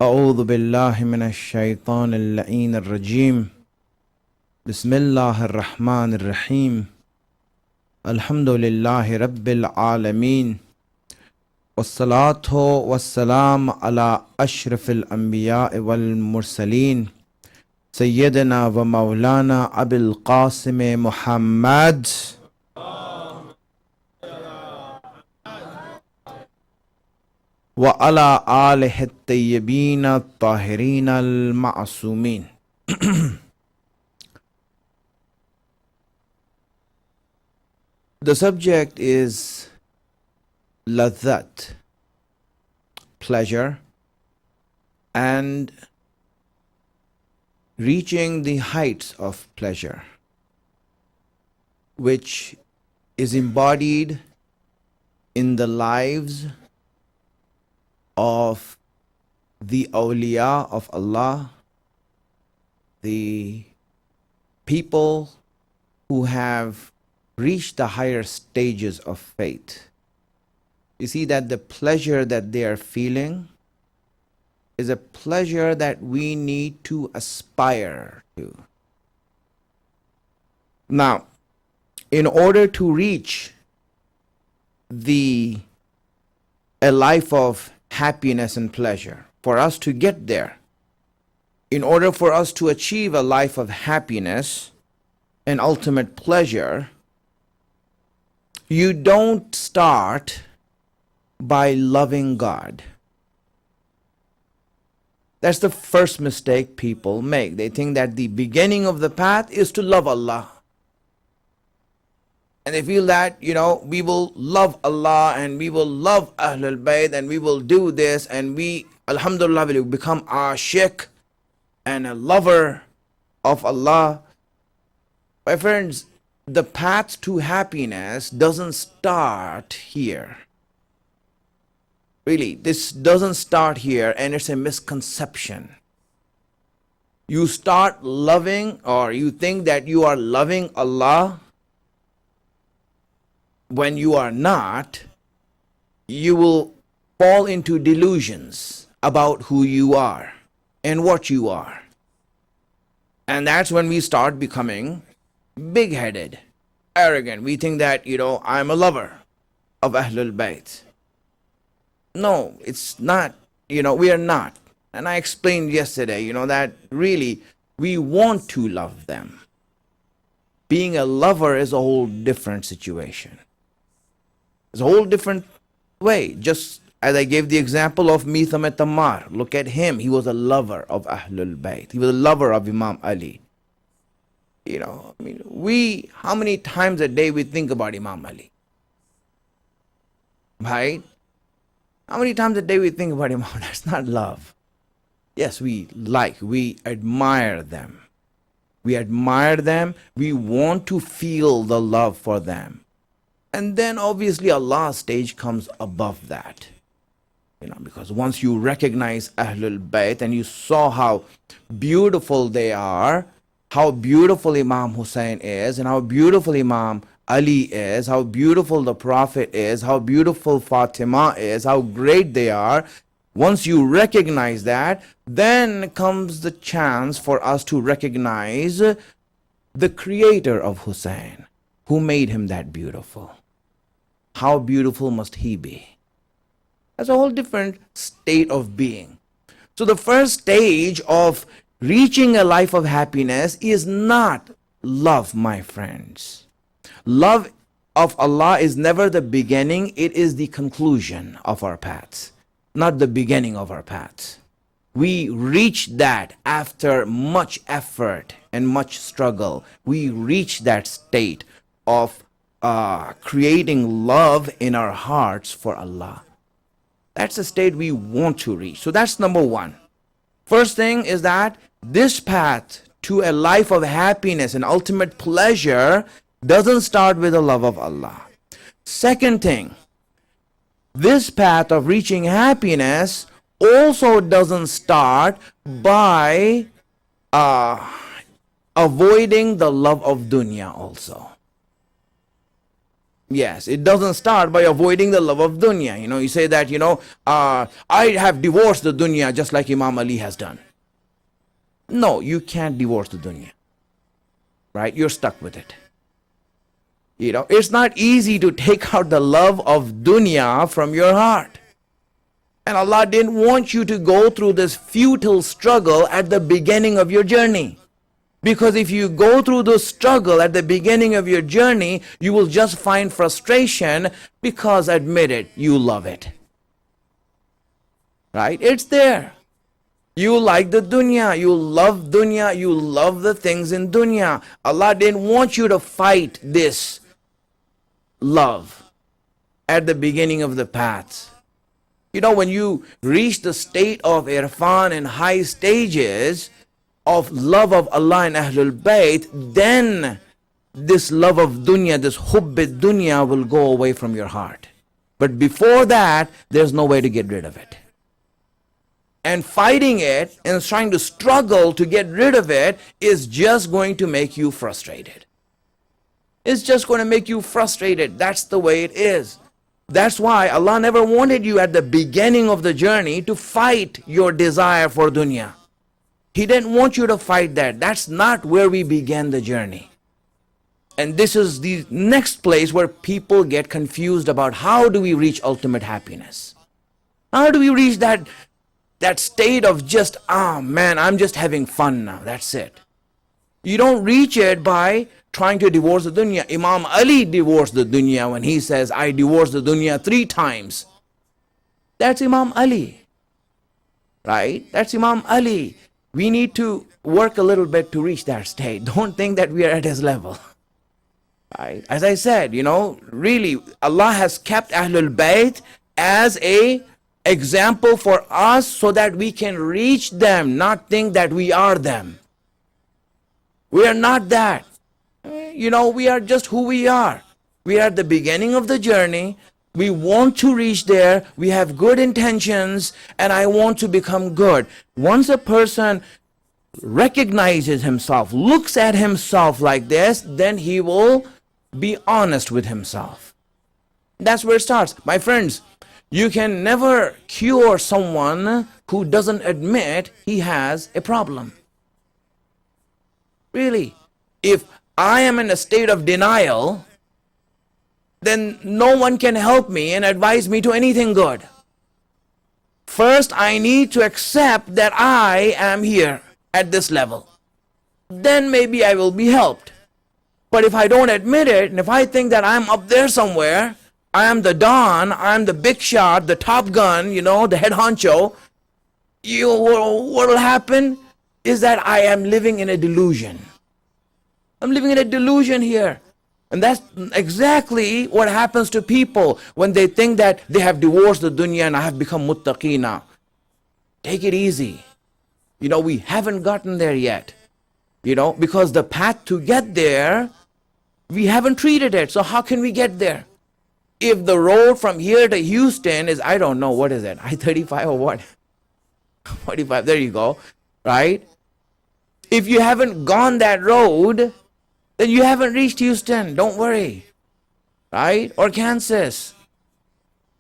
أعوذ بالله من الشيطان اللعين الرجيم بسم الله الرحمن الرحيم الحمد لله رب العالمين والصلاة والسلام على أشرف الأنبياء والمرسلين سيدنا ومولانا أبي القاسم محمد وعلى آله الطيبين الطاهرين المعصومين. The subject is ladhat, pleasure, and reaching the heights of pleasure, which is embodied in the lives of the awliya of Allah, the people who have reached the higher stages of faith. You see that the pleasure that they are feeling is a pleasure that we need to aspire to. Now, in order to reach a life of happiness and pleasure, for us to get there, in order for us to achieve a life of happiness and ultimate pleasure, you don't start by loving God. That's the first mistake people make. They think that the beginning of the path is to love Allah. And they feel that, we will love Allah and we will love Ahlul Bayt and we will do this and we, alhamdulillah, will become ashiq and a lover of Allah. My friends, the path to happiness doesn't start here. Really, this doesn't start here, and it's a misconception. You start loving, or you think that you are loving Allah when you are not. You will fall into delusions about who you are and what you are. And that's when we start becoming big-headed, arrogant. We think that, I'm a lover of Ahlul Bayt. No, it's not, we are not. And I explained yesterday, that really we want to love them. Being a lover is a whole different situation. It's a whole different way. Just as I gave the example of Mitham Tamar, look at him. He was a lover of Ahlul Bayt. He was a lover of Imam Ali. How many times a day we think about Imam Ali? Right? How many times a day we think about Imam? That's not love. Yes, we admire them. We admire them. We want to feel the love for them. And then obviously Allah's stage comes above that. Because once you recognize Ahlul Bayt and you saw how beautiful they are, how beautiful Imam Hussein is, and how beautiful Imam Ali is, how beautiful the Prophet is, how beautiful Fatima is, how great they are. Once you recognize that, then comes the chance for us to recognize the creator of Hussein, who made him that beautiful. How beautiful must he be? That's a whole different state of being. So the first stage of reaching a life of happiness is not love, my friends. Love of Allah is never the beginning, it is the conclusion of our paths, not the beginning of our paths. We reach that after much effort and much struggle. We reach that state of creating love in our hearts for Allah. That's the state we want to reach. So that's number one. First thing is that this path to a life of happiness and ultimate pleasure doesn't start with the love of Allah. Second thing, this path of reaching happiness also doesn't start by avoiding the love of dunya also. Yes, it doesn't start by avoiding the love of dunya. You say that, I have divorced the dunya just like Imam Ali has done. No, you can't divorce the dunya. Right? You're stuck with it. It's not easy to take out the love of dunya from your heart. And Allah didn't want you to go through this futile struggle at the beginning of your journey. Because if you go through the struggle at the beginning of your journey, you will just find frustration because, admit it, you love it. Right? It's there. You like the dunya, you love the things in dunya. Allah didn't want you to fight this love at the beginning of the path. When you reach the state of irfan and high stages of love of Allah and Ahlul Bayt, then this love of dunya, this hubb dunya will go away from your heart. But before that, there's no way to get rid of it. And fighting it and trying to struggle to get rid of it is just going to make you frustrated. It's just going to make you frustrated. That's the way it is. That's why Allah never wanted you at the beginning of the journey to fight your desire for dunya. He didn't want you to fight that. That's not where we began the journey. And this is the next place where people get confused about how do we reach ultimate happiness. How do we reach that state of just, man, I'm just having fun now. That's it. You don't reach it by trying to divorce the dunya. Imam Ali divorced the dunya when he says, I divorced the dunya 3 times. That's Imam Ali. Right? That's Imam Ali. We need to work a little bit to reach that state. Don't think that we are at his level. Right? As I said, really, Allah has kept Ahlul Bayt as a example for us so that we can reach them, not think that we are them. We are not that. We are just who we are. We are at the beginning of the journey. We want to reach there. We have good intentions, and I want to become good. Once a person recognizes himself, looks at himself like this, then he will be honest with himself. That's where it starts. My friends, you can never cure someone who doesn't admit he has a problem. Really. If I am in a state of denial, then no one can help me and advise me to anything good. First, I need to accept that I am here at this level. Then maybe I will be helped. But if I don't admit it, and if I think that I'm up there somewhere, I am the Don, I'm the big shot, the top gun, the head honcho, what will happen is that I am living in a delusion. I'm living in a delusion here. And that's exactly what happens to people when they think that they have divorced the dunya and I have become muttaqi now. Take it easy. We haven't gotten there yet. Because the path to get there, we haven't treated it. So how can we get there? If the road from here to Houston is, I don't know, what is it? I-35 or what? 45, there you go. Right? If you haven't gone that road, then you haven't reached Houston. Don't worry. Right? Or Kansas.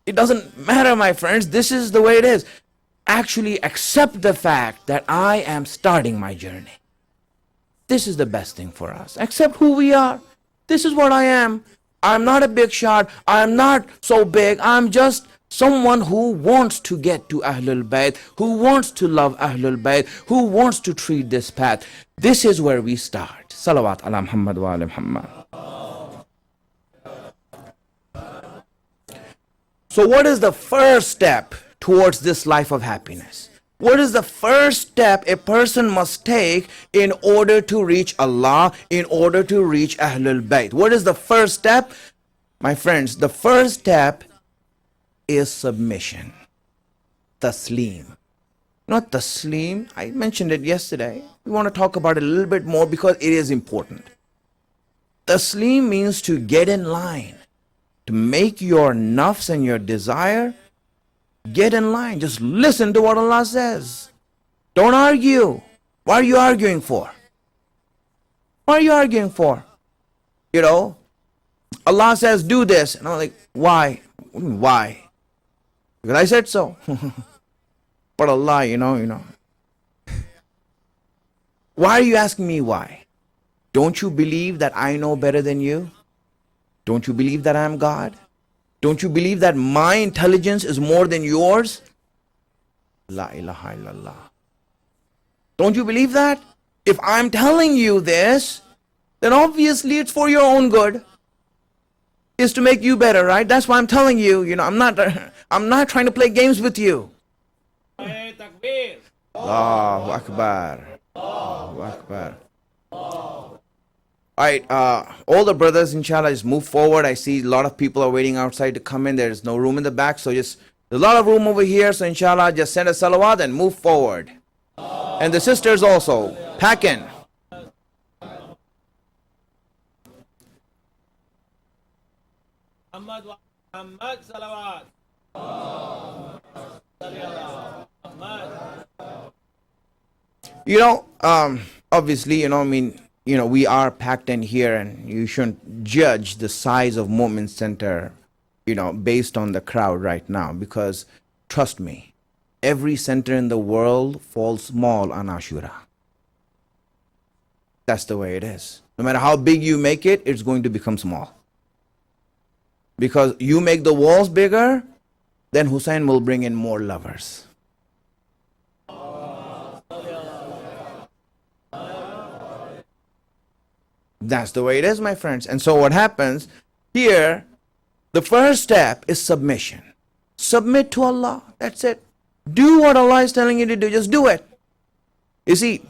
It doesn't matter, my friends. This is the way it is. Actually accept the fact that I am starting my journey. This is the best thing for us. Accept who we are. This is what I am. I'm not a big shot. I'm not so big. I'm just someone who wants to get to Ahlul Bayt, who wants to love Ahlul Bayt, who wants to treat this path. This is where we start. Salawat ala Muhammad wa ala Muhammad. So what is the first step towards this life of happiness? What is the first step a person must take in order to reach Allah, in order to reach Ahlul Bayt? What is the first step? My friends, the first step is submission. Taslim. Not taslim. I mentioned it yesterday. We want to talk about it a little bit more because it is important. Taslim means to get in line, to make your nafs and your desire get in line. Just listen to what Allah says. Don't argue. What are you arguing for? What are you arguing for? Allah says, do this. And I'm like, why? What do you mean, why? Because I said so. But Allah, you know. Why are you asking me why? Don't you believe that I know better than you? Don't you believe that I am God? Don't you believe that my intelligence is more than yours? La ilaha illallah. Don't you believe that? If I'm telling you this, then obviously it's for your own good. It's to make you better, right? That's why I'm telling you, I'm not trying to play games with you. Allahu Akbar. Allahu Akbar. Alright, all the brothers, inshallah, just move forward. I see a lot of people are waiting outside to come in. There's no room in the back, so there's a lot of room over here. So inshallah, just send a salawat and move forward. And the sisters also, pack in. Muhammad salawat. Obviously, we are packed in here, and you shouldn't judge the size of MOMIN Center, based on the crowd right now, because trust me, every center in the world falls small on Ashura. That's the way it is. No matter how big you make it, it's going to become small. Because you make the walls bigger, then Hussein will bring in more lovers. That's the way it is, my friends. And so what happens here, the first step is submission. Submit to Allah. That's it. Do what Allah is telling you to do. Just do it. You see,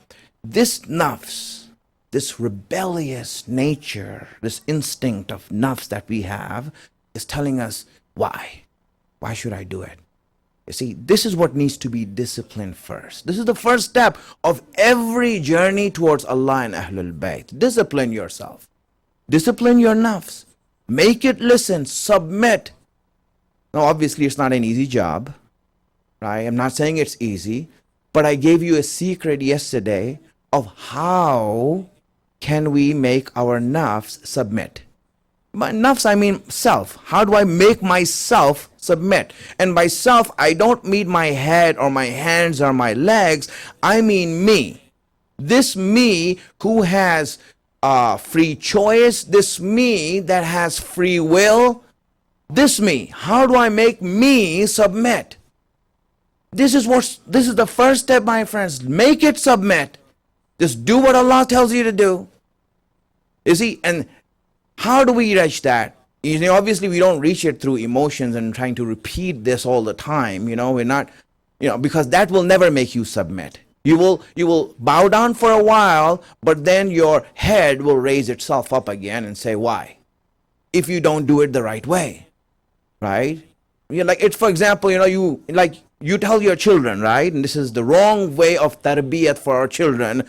this nafs, this rebellious nature, this instinct of nafs that we have is telling us, why? Why should I do it? You see, this is what needs to be disciplined first. This is the first step of every journey towards Allah and Ahlul Bayt. Discipline yourself. Discipline your nafs. Make it listen. Submit. Now, obviously, it's not an easy job. Right? I'm not saying it's easy. But I gave you a secret yesterday of how can we make our nafs submit. By nafs, I mean self. How do I make myself submit? And by self, I don't mean my head or my hands or my legs. I mean me. This me who has free choice. This me that has free will. This me. How do I make me submit? This is the first step, my friends. Make it submit. Just do what Allah tells you to do. You see, and how do we reach that? Obviously we don't reach it through emotions and trying to repeat this all the time. We're not, because that will never make you submit. You will bow down for a while, but then your head will raise itself up again and say, why? If you don't do it the right way, right? For example, you tell your children, right? And this is the wrong way of tarbiyat for our children.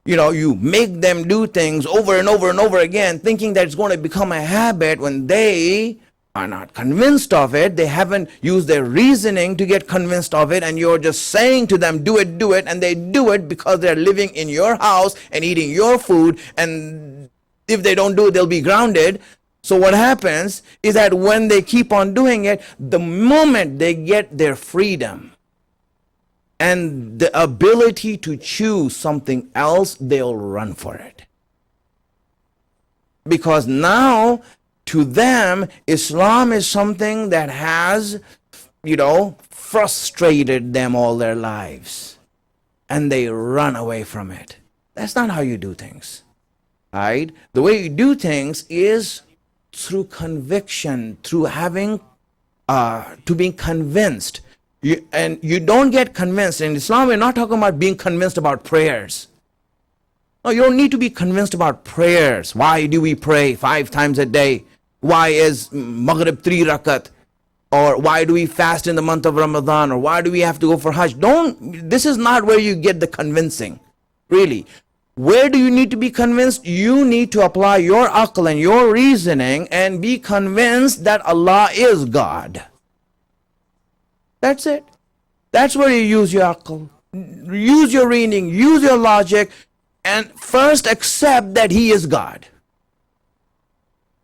You make them do things over and over and over again, thinking that it's going to become a habit when they are not convinced of it. They haven't used their reasoning to get convinced of it, and you're just saying to them, do it, and they do it because they're living in your house and eating your food, and if they don't do it, they'll be grounded. So what happens is that when they keep on doing it, the moment they get their freedom and the ability to choose something else, they'll run for it. Because now, to them, Islam is something that has, frustrated them all their lives. And they run away from it. That's not how you do things. Right? The way you do things is through conviction, through having, to being convinced. And you don't get convinced. In Islam, we're not talking about being convinced about prayers. No, you don't need to be convinced about prayers. Why do we pray 5 times a day? Why is Maghrib 3 rakat? Or why do we fast in the month of Ramadan? Or why do we have to go for Hajj? This is not where you get the convincing. Really. Where do you need to be convinced? You need to apply your aql and your reasoning and be convinced that Allah is God. That's it. That's where you use your aql, use your reasoning, use your logic, and first accept that He is God.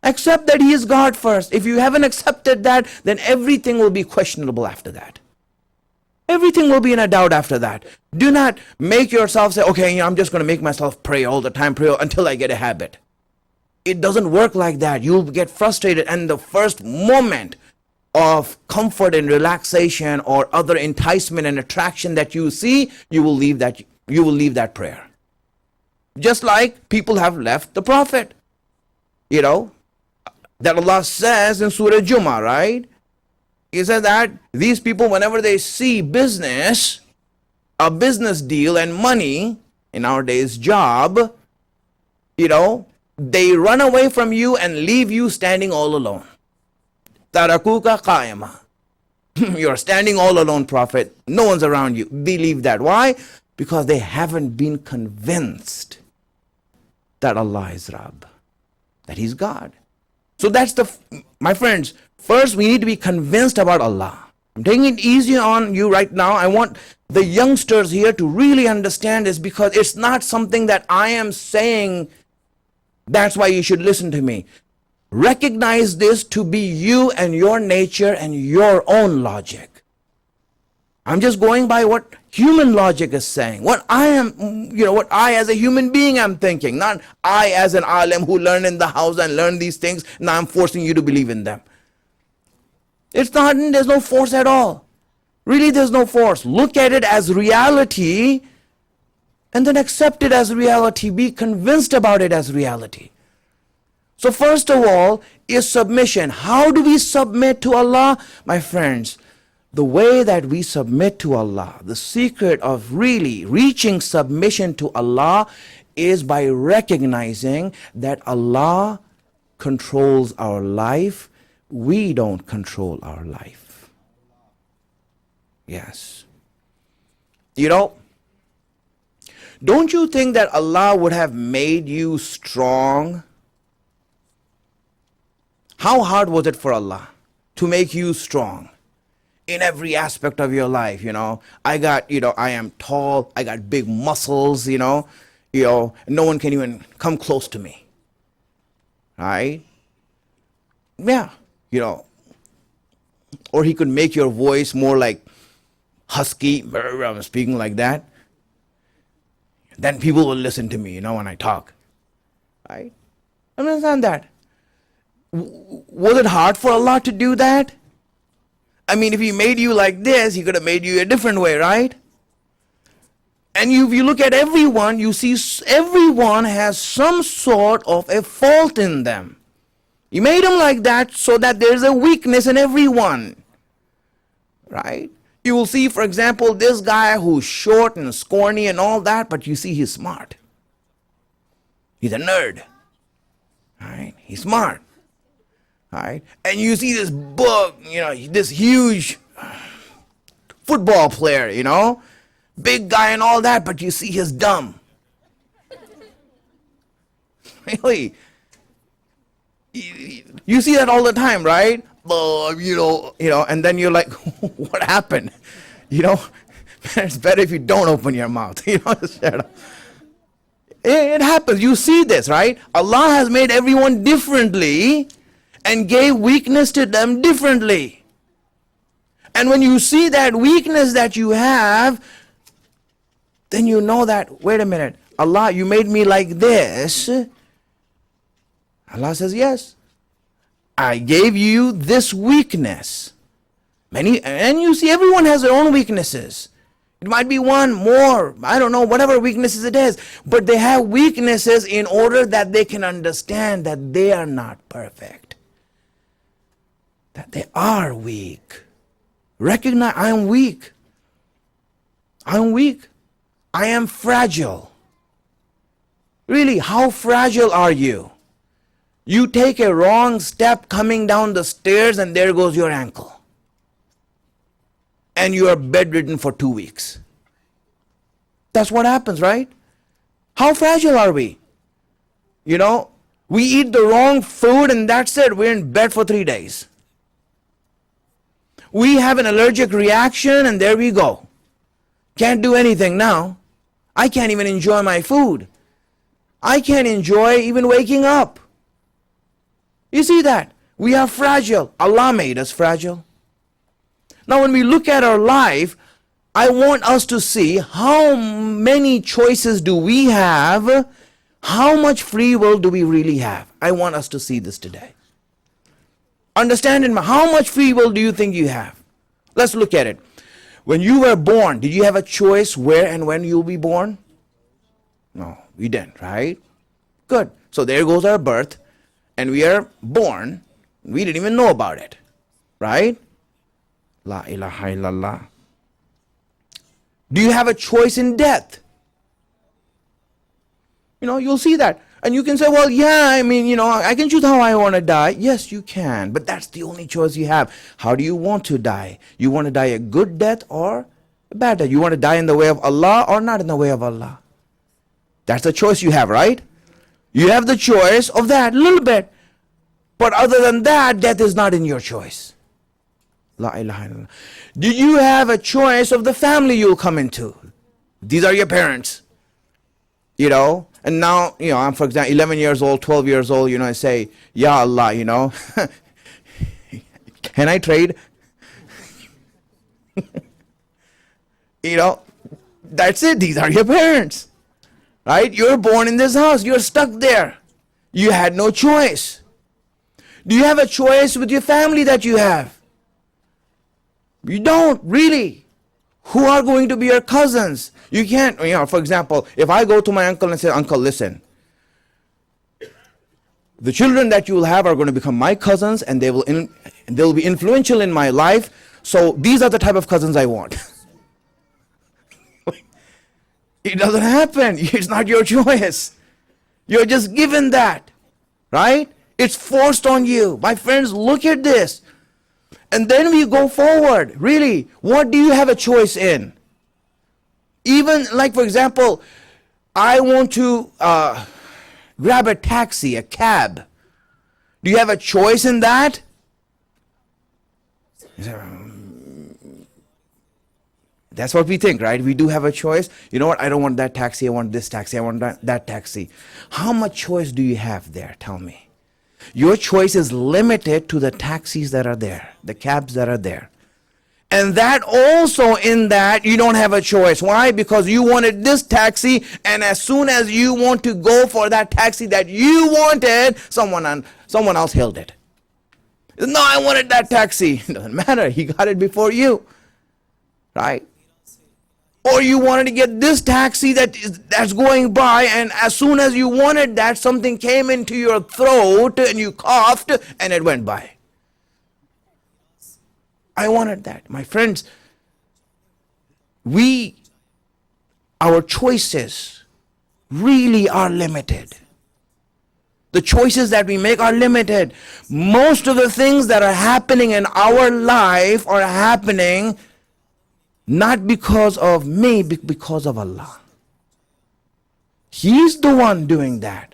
Accept that He is God first. If you haven't accepted that, then everything will be questionable after that. Everything will be in a doubt after that. Do not make yourself say, okay, I'm just going to make myself pray all the time, pray until I get a habit. It doesn't work like that. You'll get frustrated, and the first moment of comfort and relaxation or other enticement and attraction that you see, you will leave that prayer. Just like people have left the Prophet. That Allah says in Surah Jummah, right? He said that these people, whenever they see business, a business deal and money, in our days job, they run away from you and leave you standing all alone. Tarakuka qayama. You're standing all alone, Prophet. No one's around you. They leave that. Why? Because they haven't been convinced that Allah is Rabb, that He's God. So that's my friends, first we need to be convinced about Allah. I'm taking it easy on you right now. I want the youngsters here to really understand this, because it's not something that I am saying that's why you should listen to me. Recognize this to be you and your nature and your own logic. I'm just going by what human logic is saying. What I am, what I as a human being am thinking. Not I as an alim who learn in the house and learn these things. Now I'm forcing you to believe in them. There's no force at all. Really, there's no force. Look at it as reality and then accept it as reality. Be convinced about it as reality. So first of all is submission. How do we submit to Allah? My friends, the way that we submit to Allah, the secret of really reaching submission to Allah is by recognizing that Allah controls our life. We don't control our life. Yes. Don't you think that Allah would have made you strong? How hard was it for Allah to make you strong in every aspect of your life? I am tall, I got big muscles, no one can even come close to me. Right? Yeah, or He could make your voice more like husky, I'm speaking like that. Then people will listen to me, when I talk. Right? Understand that? Was it hard for Allah to do that? I mean, if He made you like this, He could have made you a different way, right? And if you look at everyone, you see everyone has some sort of a fault in them. He made them like that so that there's a weakness in everyone, right? You will see, for example, this guy who's short and scrawny and all that, but you see he's smart. He's a nerd, right? He's smart. Right? And you see this this huge football player, big guy and all that, but you see he's dumb. Really? You see that all the time, right? And then you're like, what happened? It's better if you don't open your mouth. Just shut up. It happens. You see this, right? Allah has made everyone differently and gave weakness to them differently. And when you see that weakness that you have, then you know that, wait a minute, Allah, you made me like this. Allah says, yes, I gave you this weakness. And you see everyone has their own weaknesses. It might be one more, I don't know, whatever weaknesses it is. But they have weaknesses in order that they can understand that they are not perfect. That they are weak. Recognize, I am weak. I am weak. I am fragile. Really, how fragile are you? You take a wrong step coming down the stairs and there goes your ankle. And you are bedridden for 2 weeks. That's what happens, right? How fragile are we? We eat the wrong food and that's it. We're in bed for 3 days. We have an allergic reaction and there we go. Can't do anything now. I can't even enjoy my food. I can't enjoy even waking up. You see that? We are fragile. Allah made us fragile. Now when we look at our life, I want us to see how many choices do we have, how much free will do we really have. I want us to see this today. Understand it, how much free will do you think you have? Let's look at it. When you were born, did you have a choice where and when you'll be born? No, we didn't, right? Good. So there goes our birth, and we are born. We didn't even know about it, right? La ilaha illallah. Do you have a choice in death? You'll see that. And you can say, well, yeah, I can choose how I want to die. Yes, you can. But that's the only choice you have. How do you want to die? You want to die a good death or a bad death? You want to die in the way of Allah or not in the way of Allah? That's the choice you have, right? You have the choice of that a little bit. But other than that, death is not in your choice. La ilaha illallah. Do you have a choice of the family you'll come into? These are your parents. And now, I'm, for example, 11 years old, 12 years old, I say, Ya Allah, can I trade? That's it. These are your parents, right? You're born in this house. You're stuck there. You had no choice. Do you have a choice with your family that you have? You don't, really. Who are going to be your cousins? You can't, for example, if I go to my uncle and say, Uncle, listen, the children that you will have are going to become my cousins, and they'll be influential in my life. So these are the type of cousins I want. It doesn't happen. It's not your choice. You're just given that, right? It's forced on you. My friends, look at this. And then we go forward. Really, what do you have a choice in? Even like, for example, I want to grab a taxi, a cab. Do you have a choice in that? That's what we think, right? We do have a choice. You know what? I don't want that taxi. I want this taxi. I want that taxi. How much choice do you have there? Tell me. Your choice is limited to the taxis that are there, the cabs that are there. And that also, in that, you don't have a choice. Why? Because you wanted this taxi, and as soon as you want to go for that taxi that you wanted, someone else held it. No, I wanted that taxi. It doesn't matter. He got it before you, right? Or you wanted to get this taxi that's going by, and as soon as you wanted that, something came into your throat and you coughed and it went by. I wanted that. My friends, our choices really are limited. The choices that we make are limited. Most of the things that are happening in our life are happening not because of me, but because of Allah. He's the one doing that.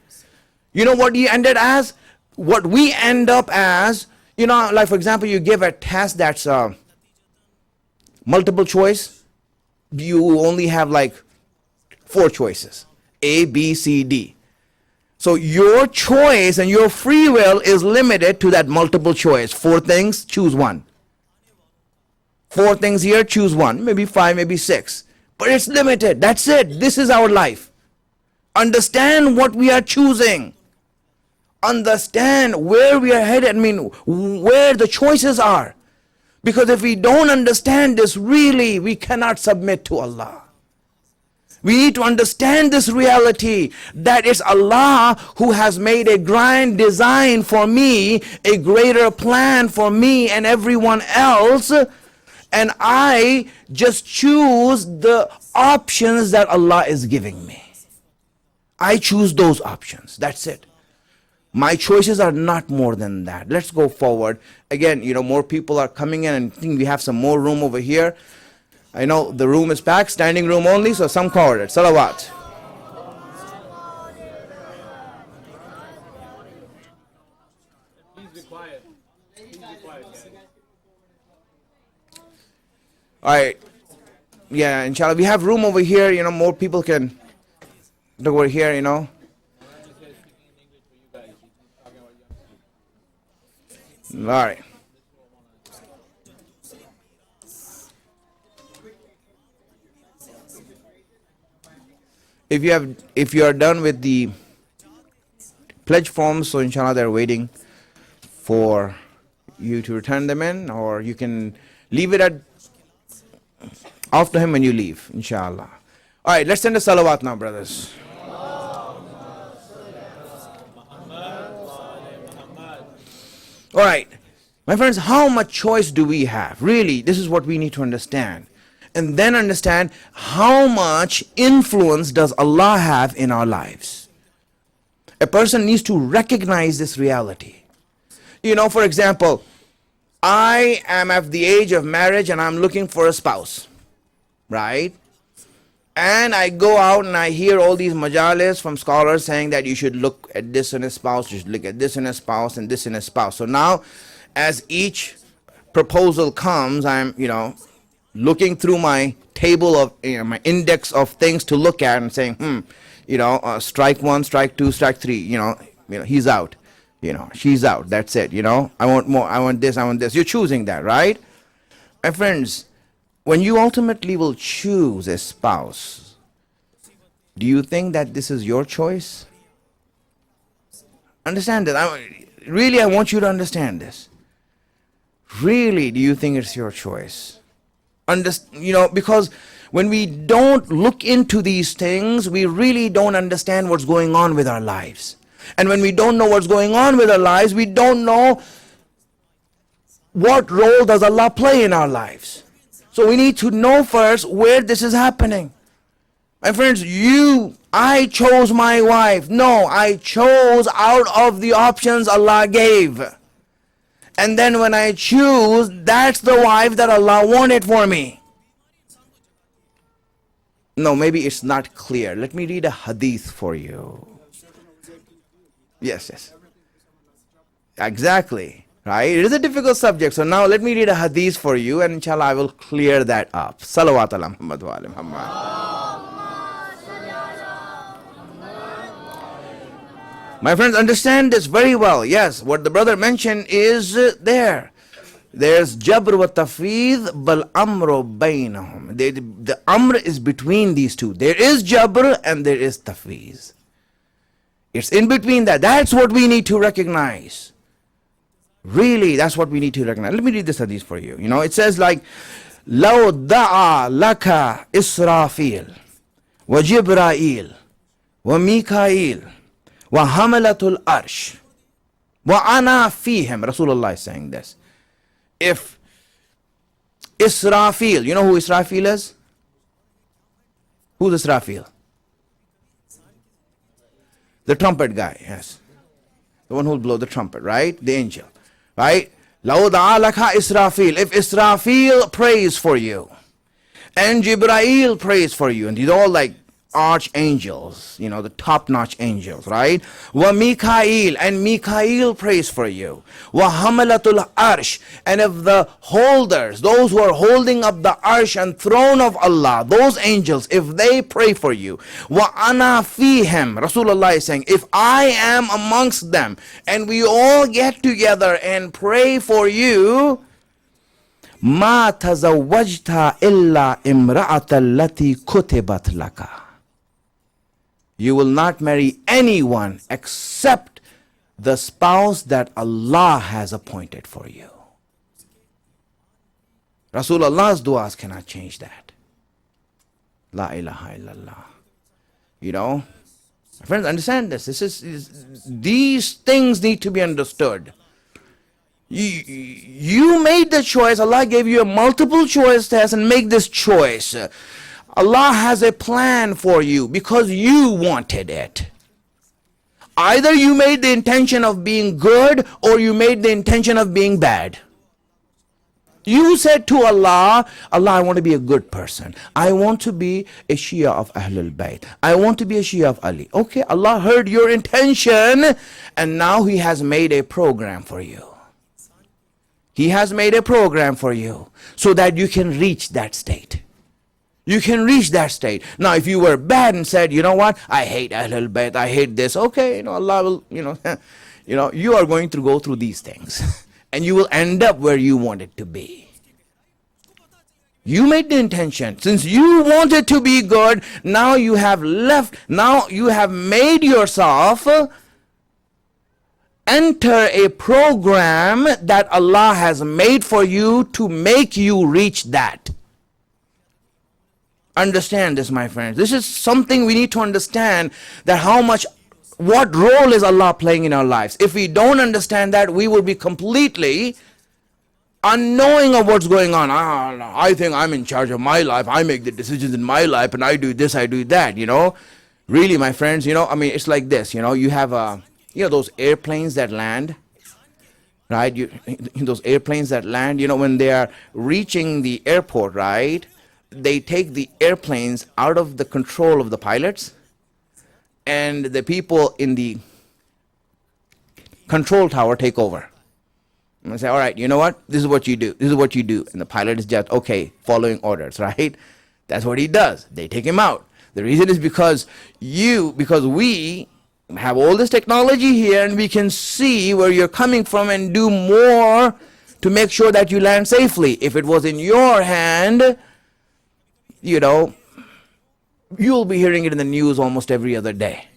You know what he ended as? What we end up as, like for example, you give a test that's multiple choice. You only have like 4 choices. A, B, C, D. So your choice and your free will is limited to that multiple choice. 4 things, choose one. 4 things here, choose one. Maybe 5, maybe 6. But it's limited. That's it. This is our life. Understand what we are choosing. Understand where we are headed. Where the choices are. Because if we don't understand this, really, we cannot submit to Allah. We need to understand this reality, that it's Allah who has made a grand design for me, a greater plan for me and everyone else. And I just choose the options that Allah is giving me. I choose those options. That's it. My choices are not more than that. Let's go forward. Again, more people are coming in, and I think we have some more room over here. I know the room is packed, standing room only, so some covered it. Salawat. Please be quiet. Please be quiet, guys. All right. Yeah, inshallah. We have room over here. More people can look over here, I'm just here speaking in English for you guys. He's talking about young people. All right. If you are done with the pledge forms, so inshallah they're waiting for you to return them in, or you can leave it at after him when you leave, inshallah. All right, let's send a salawat now, brothers. All right, my friends, how much choice do we have? Really, this is what we need to understand. And then understand how much influence does Allah have in our lives. A person needs to recognize this reality. You know, for example, I am at the age of marriage and I'm looking for a spouse, right? And I go out and I hear all these majalis from scholars saying that you should look at this in a spouse, you should look at this in a spouse and this in a spouse. So now, as each proposal comes, I'm, looking through my table of, my index of things to look at and saying, strike one, strike two, strike three, he's out, she's out, that's it, I want more, I want this, I want this. You're choosing that, right? My friends, when you ultimately will choose a spouse, do you think that this is your choice? Understand that. I want you to understand this. Really, do you think it's your choice? Because when we don't look into these things, we really don't understand what's going on with our lives. And when we don't know what's going on with our lives, we don't know what role does Allah play in our lives. So we need to know first where this is happening. My friends, I chose my wife. No, I chose out of the options Allah gave. And then when I choose, that's the wife that Allah wanted for me. No, maybe it's not clear. Let me read a hadith for you. Yes. Exactly. Right? It is a difficult subject. So now let me read a hadith for you and inshallah I will clear that up. Salawat ala Muhammad wa ala Muhammad. My friends, understand this very well. Yes, what the brother mentioned is there. There's Jabr wa Tafweed, bal amru bainahum. The amr is between these two. There is Jabr and there is Tafweed. It's in between that. That's what we need to recognize. Really, that's what we need to recognize. Let me read this hadith for you. It says like, لَوْ دَعَى لَكَ إِسْرَافِيلٌ وَجِبْرَائِيلٌ وَمِيكَائِيلٌ وَحَمَلَةُ الْأَرْشِ وَأَنَا فِيهِمْ. Rasulullah is saying this. If Israfil, you know who Israfil is? Who's Israfil? The trumpet guy, yes. The one who will blow the trumpet, right? The angel, right? لَوْ دَعَى لَكَ إِسْرَافِيلٌ. If Israfil prays for you, and Jibrail prays for you, and these are all like archangels, the top-notch angels, right? Wa Mikael, and Mikael prays for you. Wa hamalatul arsh, and if the holders, those who are holding up the arsh and throne of Allah, those angels, if they pray for you. Wa ana fihim. Rasulullah is saying, if I am amongst them, and we all get together and pray for you, ma tazawwajta illa imra'ata allati kutibat laka. You will not marry anyone except the spouse that Allah has appointed for you. Rasulullah's du'as cannot change that. La ilaha illallah. Friends, understand this. These things need to be understood. You made the choice. Allah gave you a multiple choice test and make this choice. Allah has a plan for you because you wanted it. Either you made the intention of being good or you made the intention of being bad. You said to Allah, Allah, I want to be a good person. I want to be a Shia of Ahlul Bayt. I want to be a Shia of Ali. Okay, Allah heard your intention and now He has made a program for you. He has made a program for you so that you can reach that state. You can reach that state. Now, if you were bad and said, you know what, I hate Ahlul Bayt, I hate this, okay, Allah will, you are going to go through these things. and you will end up where you want it to be. You made the intention. Since you wanted to be good, now you have made yourself enter a program that Allah has made for you to make you reach that. Understand this, my friends. This is something we need to understand, that what role is Allah playing in our lives. If we don't understand that, we will be completely unknowing of what's going on. I think I'm in charge of my life. I make the decisions in my life, and I do this, I do that, Really, my friends, it's like this, you have those airplanes that land, right? Those airplanes that land, when they are reaching the airport, right? They take the airplanes out of the control of the pilots, and the people in the control tower take over. And say, all right, you know what? This is what you do. This is what you do. And the pilot is just, okay, following orders, right? That's what he does. They take him out. The reason is because we have all this technology here, and we can see where you're coming from and do more to make sure that you land safely. If it was in your hand, you'll be hearing it in the news almost every other day,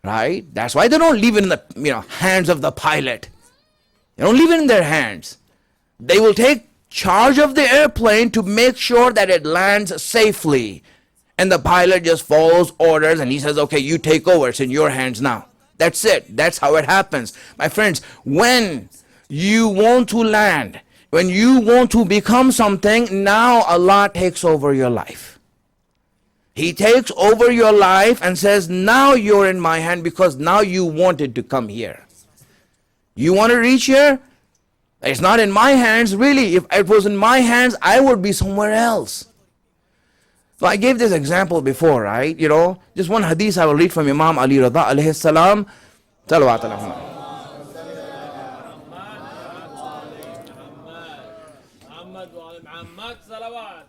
right? That's why they don't leave it in the hands of the pilot. They don't leave it in their hands. They will take charge of the airplane to make sure that it lands safely. And the pilot just follows orders, and he says, okay, you take over. It's in your hands now. That's it. That's how it happens. My friends, when you want to land, when you want to become something, now Allah takes over your life. He takes over your life and says, now you're in my hand, because now you wanted to come here. You want to reach here? It's not in my hands. Really, if it was in my hands, I would be somewhere else. So I gave this example before, right? Just one hadith I will read from Imam Ali Rida alayhi salam. Salawat alayhi. Muhammad salawat.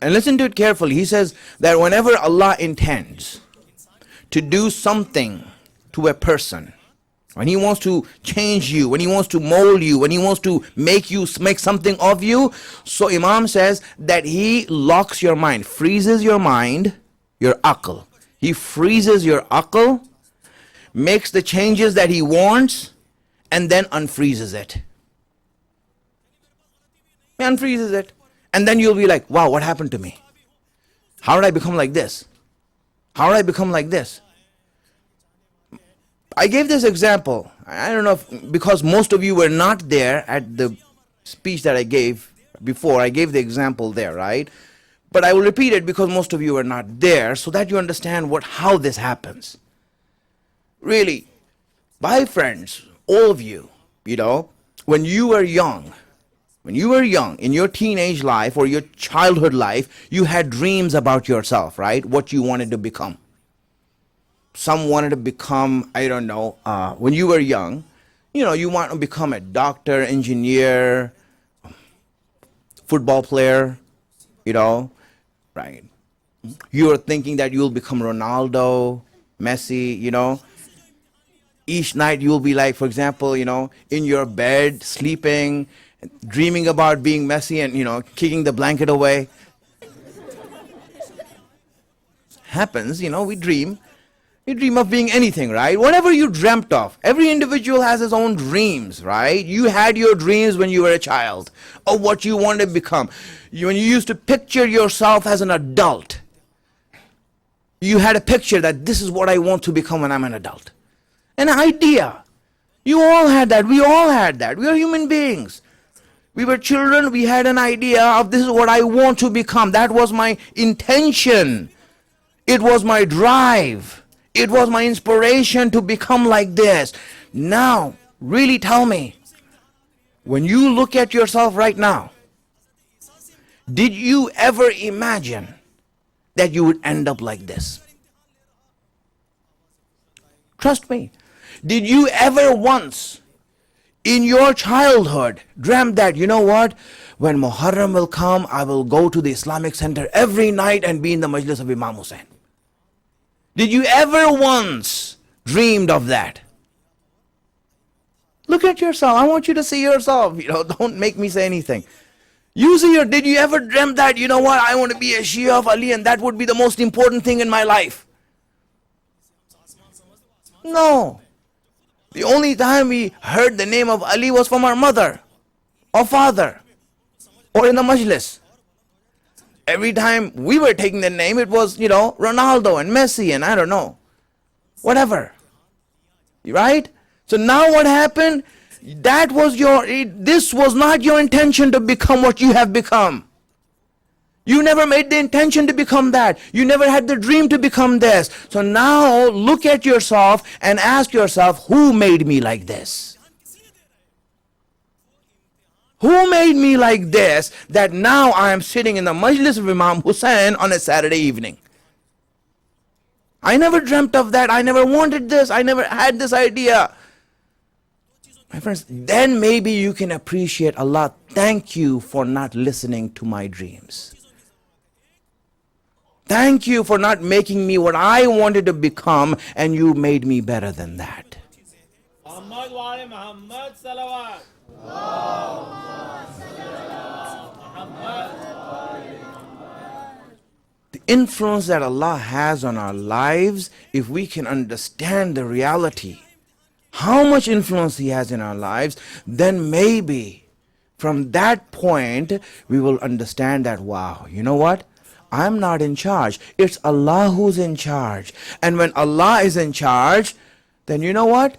And listen to it carefully. He says that whenever Allah intends to do something to a person, when He wants to change you, when He wants to mold you, when He wants to make something of you, so Imam says that He locks your mind, freezes your mind, your aql. He freezes your aql, makes the changes that He wants, and then unfreezes it. He unfreezes it. And then you'll be like, wow, what happened to me? How did I become like this? How did I become like this? I gave this example. I don't know because most of you were not there at the speech that I gave before. I gave the example there, right? But I will repeat it because most of you were not there, so that you understand how this happens. Really, my friends, all of you, when you were young, in your teenage life or your childhood life, you had dreams about yourself, right? What you wanted to become. Some wanted to become, when you were young, you want to become a doctor, engineer, football player, right? You are thinking that you'll become Ronaldo, Messi, Each night you'll be like, for example, in your bed, sleeping, dreaming about being Messi and, kicking the blanket away. Happens, we dream. You dream of being anything, right? Whatever you dreamt of. Every individual has his own dreams, right? You had your dreams when you were a child of what you wanted to become. When you used to picture yourself as an adult, you had a picture that this is what I want to become when I'm an adult. An idea. You all had that. We all had that. We are human beings. We were children. We had an idea of this is what I want to become. That was my intention. It was my drive. It was my inspiration to become like this. Now, really tell me, when you look at yourself right now, did you ever imagine that you would end up like this? Trust me. Did you ever once in your childhood dreamt that, when Muharram will come, I will go to the Islamic Center every night and be in the majlis of Imam Hussain? Did you ever once dreamed of that? Look at yourself. I want you to see yourself. Don't make me say anything. You see did you ever dream that, I want to be a Shia of Ali and that would be the most important thing in my life? No. The only time we heard the name of Ali was from our mother or father or in the majlis. Every time we were taking the name, it was, Ronaldo and Messi and I don't know, whatever. Right? So now what happened? This was not your intention to become what you have become. You never made the intention to become that. You never had the dream to become this. So now look at yourself and ask yourself, who made me like this? Who made me like this that now I am sitting in the majlis of Imam Hussain on a Saturday evening? I never dreamt of that. I never wanted this. I never had this idea. My friends, then maybe you can appreciate Allah. Thank you for not listening to my dreams. Thank you for not making me what I wanted to become, and you made me better than that. Muhammad salawat. The influence that Allah has on our lives, if we can understand the reality, how much influence He has in our lives, then maybe from that point we will understand that, wow, you know what? I'm not in charge. It's Allah who's in charge. And when Allah is in charge, then you know what?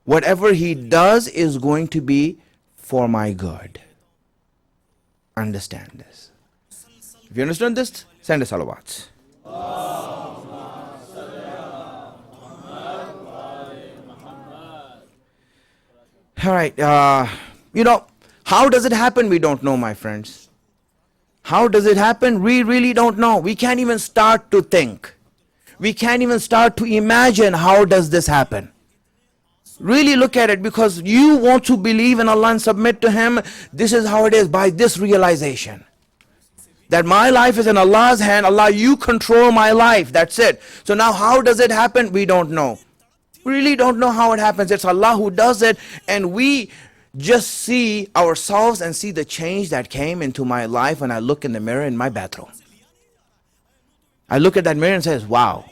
Whatever He does is going to be for my good. Understand this. If you understand this, send us salawats. All right, how does it happen? We don't know, my friends. How does it happen? We really don't know. We can't even start to think. We can't even start to imagine how does this happen. Really look at it, because you want to believe in Allah and submit to Him. This is how it is, by this realization. That my life is in Allah's hand. Allah, you control my life. That's it. So now how does it happen? We don't know. We really don't know how it happens. It's Allah who does it, and we just see ourselves and see the change that came into my life when I look in the mirror in my bathroom. I look at that mirror and says, wow,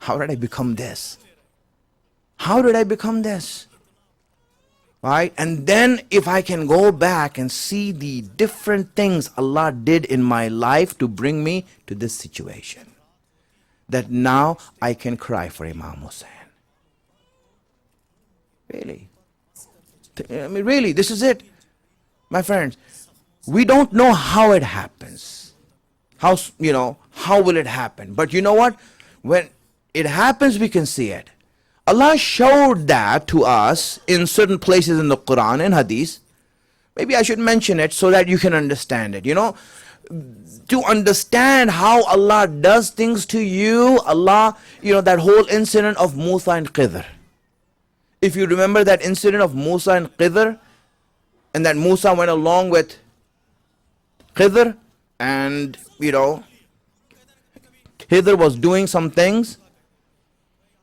how did I become this? How did I become this? Right? And then if I can go back and see the different things Allah did in my life to bring me to this situation, that now I can cry for Imam Hussain. Really? I mean, really, this is it. My friends, we don't know how it happens. How will it happen? But you know what? When it happens, we can see it. Allah showed that to us in certain places in the Quran and Hadith. Maybe I should mention it so that you can understand it. To understand how Allah does things to you, Allah, that whole incident of Musa and Khidr. If you remember that incident of Musa and Khidr, and that Musa went along with Khidr, and Khidr was doing some things,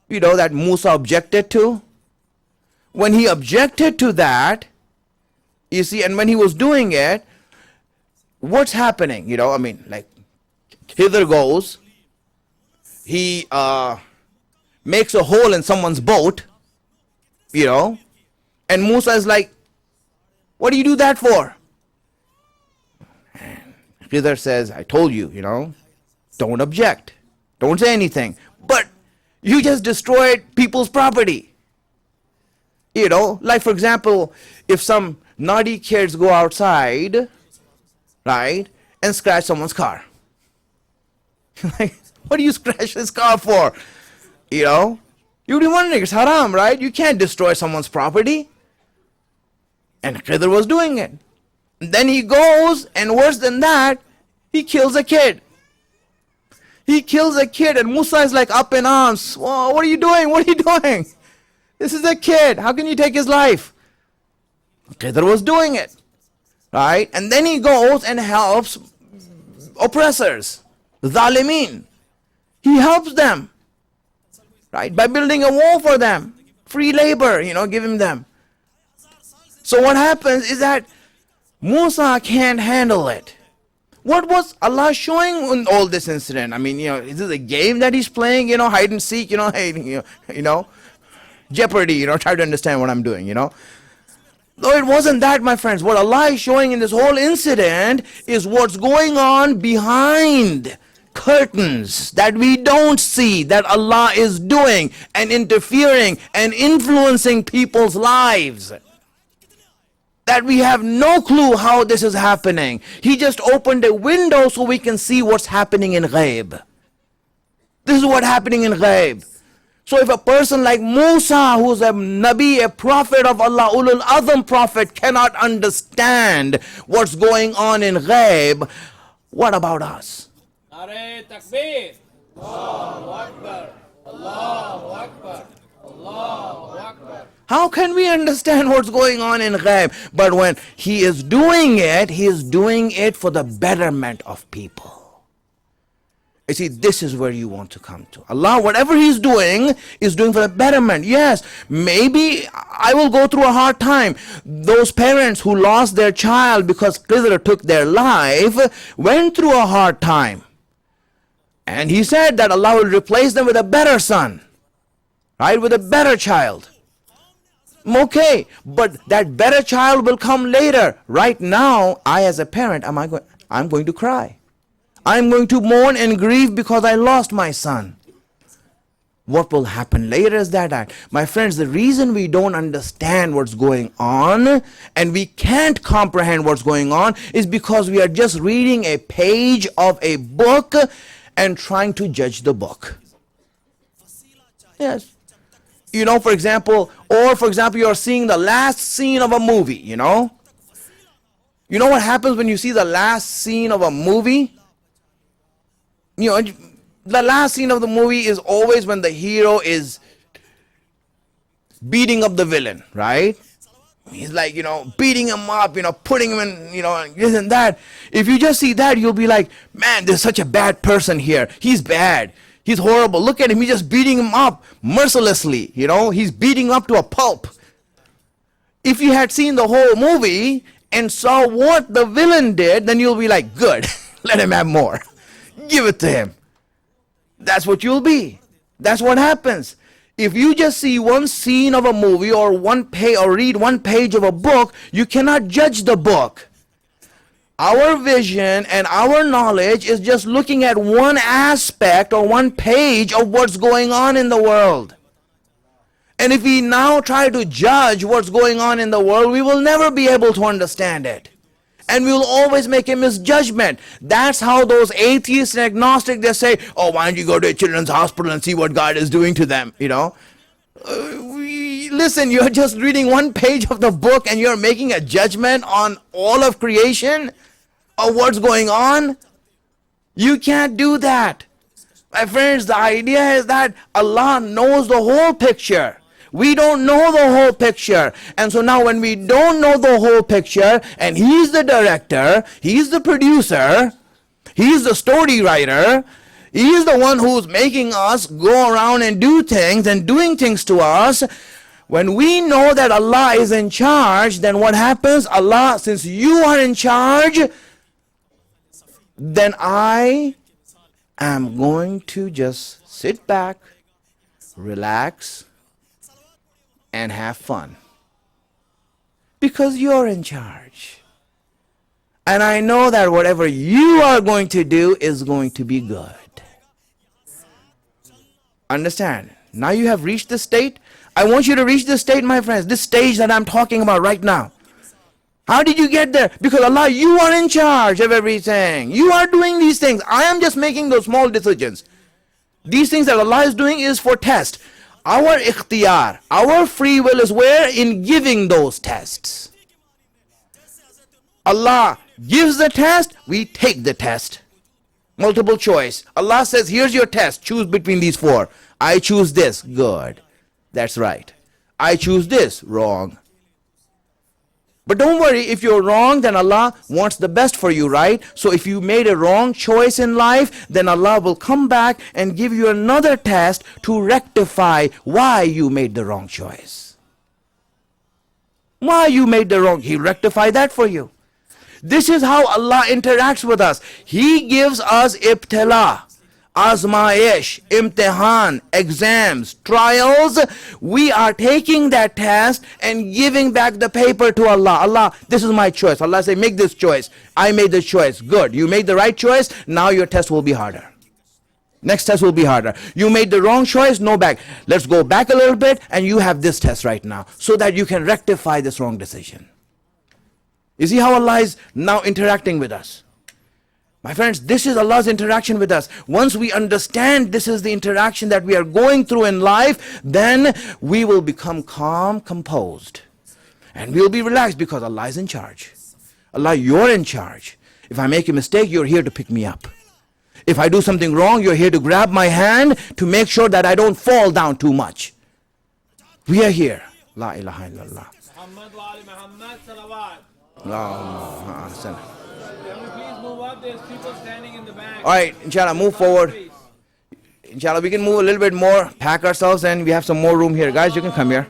that Musa objected to. When he objected to that, you see, and when he was doing it, what's happening? Khidr goes, he makes a hole in someone's boat, and Musa is like, what do you do that for? And Khidr says, I told you, don't object. Don't say anything. But you just destroyed people's property. Like for example, if some naughty kids go outside, right, and scratch someone's car. Like, what do you scratch this car for? You'd be wondering, it's haram, right? You can't destroy someone's property. And Khidr was doing it. And then he goes, and worse than that, he kills a kid. He kills a kid, and Musa is like up in arms. Whoa, what are you doing? What are you doing? This is a kid. How can you take his life? Khidr was doing it, right? And then he goes and helps oppressors, the Zalimin. He helps them. right? By building a wall for them. Free labor, giving them. So what happens is that Musa can't handle it. What was Allah showing in all this incident? I mean, is this a game that he's playing, hide and seek, hey, Jeopardy, try to understand what I'm doing, No, it wasn't that, my friends. What Allah is showing in this whole incident is what's going on behind curtains that we don't see, that Allah is doing and interfering and influencing people's lives, that we have no clue how this is happening. He just opened a window so we can see what's happening in ghaib. This is what's happening in ghaib. So if a person like Musa, who's a Nabi, a prophet of Allah, Ulul Azam prophet, cannot understand what's going on in ghaib, what about us? Nare Takbir. Allahu Akbar. Allahu Akbar. Allahu Akbar. How can we understand what's going on in ghaib? But when he is doing it for the betterment of people. You see, this is where you want to come to. Allah, whatever he's doing, is doing for the betterment. Yes, maybe I will go through a hard time. Those parents who lost their child because Khidr took their life went through a hard time. And he said that Allah will replace them with a better son, right? With a better child. Okay, but that better child will come later. Right now, I as a parent, I'm going to cry. I'm going to mourn and grieve because I lost my son. What will happen later is that, my friends, the reason we don't understand what's going on and we can't comprehend what's going on is because we are just reading a page of a book and trying to judge the book. Yes. For example, you're seeing the last scene of a movie, You know what happens when you see the last scene of a movie? The last scene of the movie is always when the hero is beating up the villain, right? He's like, beating him up, putting him in, this and that. If you just see that, you'll be like, man, there's such a bad person here. He's bad. He's horrible. Look at him. He's just beating him up mercilessly. He's beating him up to a pulp. If you had seen the whole movie and saw what the villain did, then you'll be like, good, let him have more. Give it to him. That's what you'll be. That's what happens. If you just see one scene of a movie or read one page of a book, you cannot judge the book. Our vision and our knowledge is just looking at one aspect or one page of what's going on in the world. And if we now try to judge what's going on in the world, we will never be able to understand it. And we will always make a misjudgment. That's how those atheists and agnostics, they say, oh, why don't you go to a children's hospital and see what God is doing to them, Listen, you're just reading one page of the book and you're making a judgment on all of creation, of what's going on. You can't do that. My friends, the idea is that Allah knows the whole picture. We don't know the whole picture. And so now when we don't know the whole picture, and he's the director, he's the producer, he's the story writer, he's the one who's making us go around and do things and doing things to us. When we know that Allah is in charge, then what happens? Allah, since you are in charge, then I am going to just sit back, relax, and have fun. Because you're in charge. And I know that whatever you are going to do is going to be good. Understand? Now you have reached this state. I want you to reach this state, my friends. This stage that I'm talking about right now. How did you get there? Because Allah, you are in charge of everything. You are doing these things. I am just making those small decisions. These things that Allah is doing is for test. Our ikhtiyar, our free will is where? In giving those tests. Allah gives the test, we take the test. Multiple choice. Allah says, here's your test. Choose between these four. I choose this. Good. That's right. I choose this. Wrong. But don't worry, if you're wrong, then Allah wants the best for you, right? So if you made a wrong choice in life, then Allah will come back and give you another test to rectify why you made the wrong choice. Why you made the wrong, He'll rectify that for you. This is how Allah interacts with us. He gives us ibtila, azmaish, imtihan, exams, trials. We are taking that test and giving back the paper to Allah. Allah, this is my choice. Allah say, make this choice. I made the choice. Good. You made the right choice. Now your test will be harder. Next test will be harder. You made the wrong choice. No back. Let's go back a little bit and you have this test right now so that you can rectify this wrong decision. You see how Allah is now interacting with us? My friends, this is Allah's interaction with us. Once we understand this is the interaction that we are going through in life, then we will become calm, composed. And we'll be relaxed because Allah is in charge. Allah, you're in charge. If I make a mistake, you're here to pick me up. If I do something wrong, you're here to grab my hand to make sure that I don't fall down too much. We are here. La ilaha illallah. Muhammad wa ali Muhammad salawat. Allahumma Can we please move up? There's people standing in the back. Alright, inshallah, move forward. Inshallah, we can move a little bit more, pack ourselves, and we have some more room here. Guys, you can come here.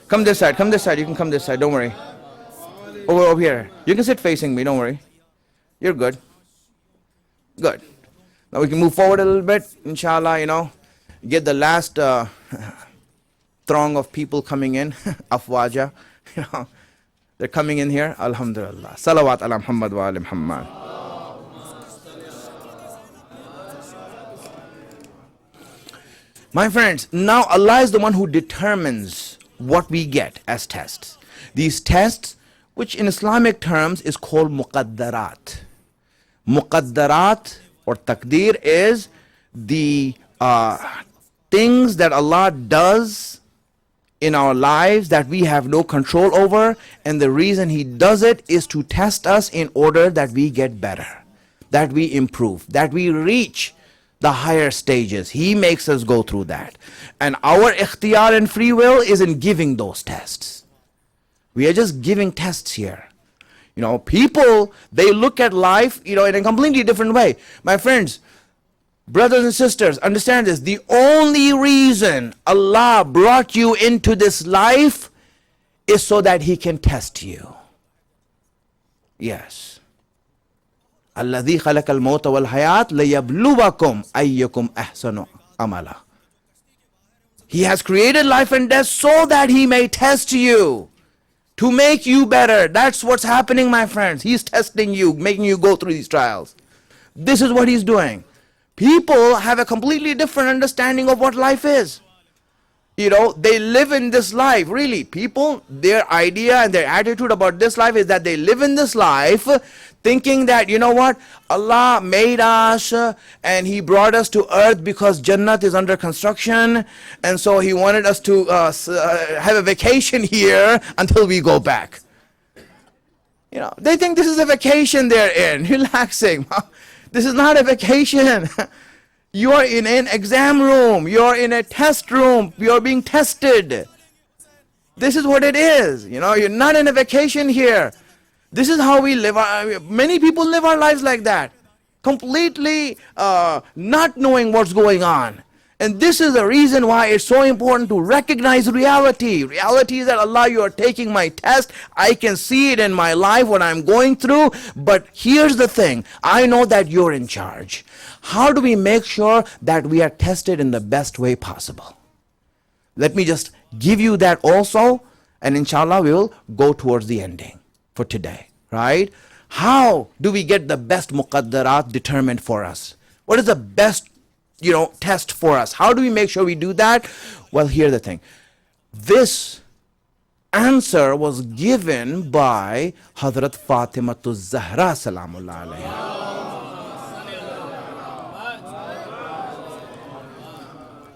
Come this side, come this side. You can come this side, don't worry. Over here. You can sit facing me, don't worry. You're good. Good. Now we can move forward a little bit, inshallah, get the last throng of people coming in, afwaja, they're coming in here, alhamdulillah. Salawat ala Muhammad wa ali Muhammad. My friends, now Allah is the one who determines what we get as tests. These tests, which in Islamic terms is called muqaddarat. Muqaddarat or taqdeer is the things that Allah does in our lives that we have no control over, and the reason He does it is to test us in order that we get better, that we improve, that we reach the higher stages. He makes us go through that. And our ikhtiyar and free will is in giving those tests. We are just giving tests here. People, they look at life, in a completely different way. My friends, brothers and sisters, understand this. The only reason Allah brought you into this life is so that He can test you. Yes. Alladhi khalaqal mawta wal hayat liyabluwakum ayyukum ahsanu amala. He has created life and death so that He may test you, to make you better. That's what's happening, my friends. He's testing you, making you go through these trials. This is what He's doing. People have a completely different understanding of what life is. They live in this life. Really, people, their idea and their attitude about this life is that they live in this life thinking that, Allah made us and He brought us to earth because Jannat is under construction, and so He wanted us to have a vacation here until we go back. They think this is a vacation they're in, relaxing. This is not a vacation. You are in an exam room. You are in a test room. You are being tested. This is what it is. You're not in a vacation here. This is how we live. Many people live our lives like that, completely not knowing what's going on. And this is the reason why it's so important to recognize reality. Reality is that, Allah, you are taking my test. I can see it in my life, what I'm going through. But here's the thing. I know that you're in charge. How do we make sure that we are tested in the best way possible? Let me just give you that also. And inshallah, we will go towards the ending for today. Right? How do we get the best muqaddarat determined for us? What is the best test for us? How do we make sure we do that? Well, here's the thing. This answer was given by Hazrat Fatimatu Zahra salamullah alayha.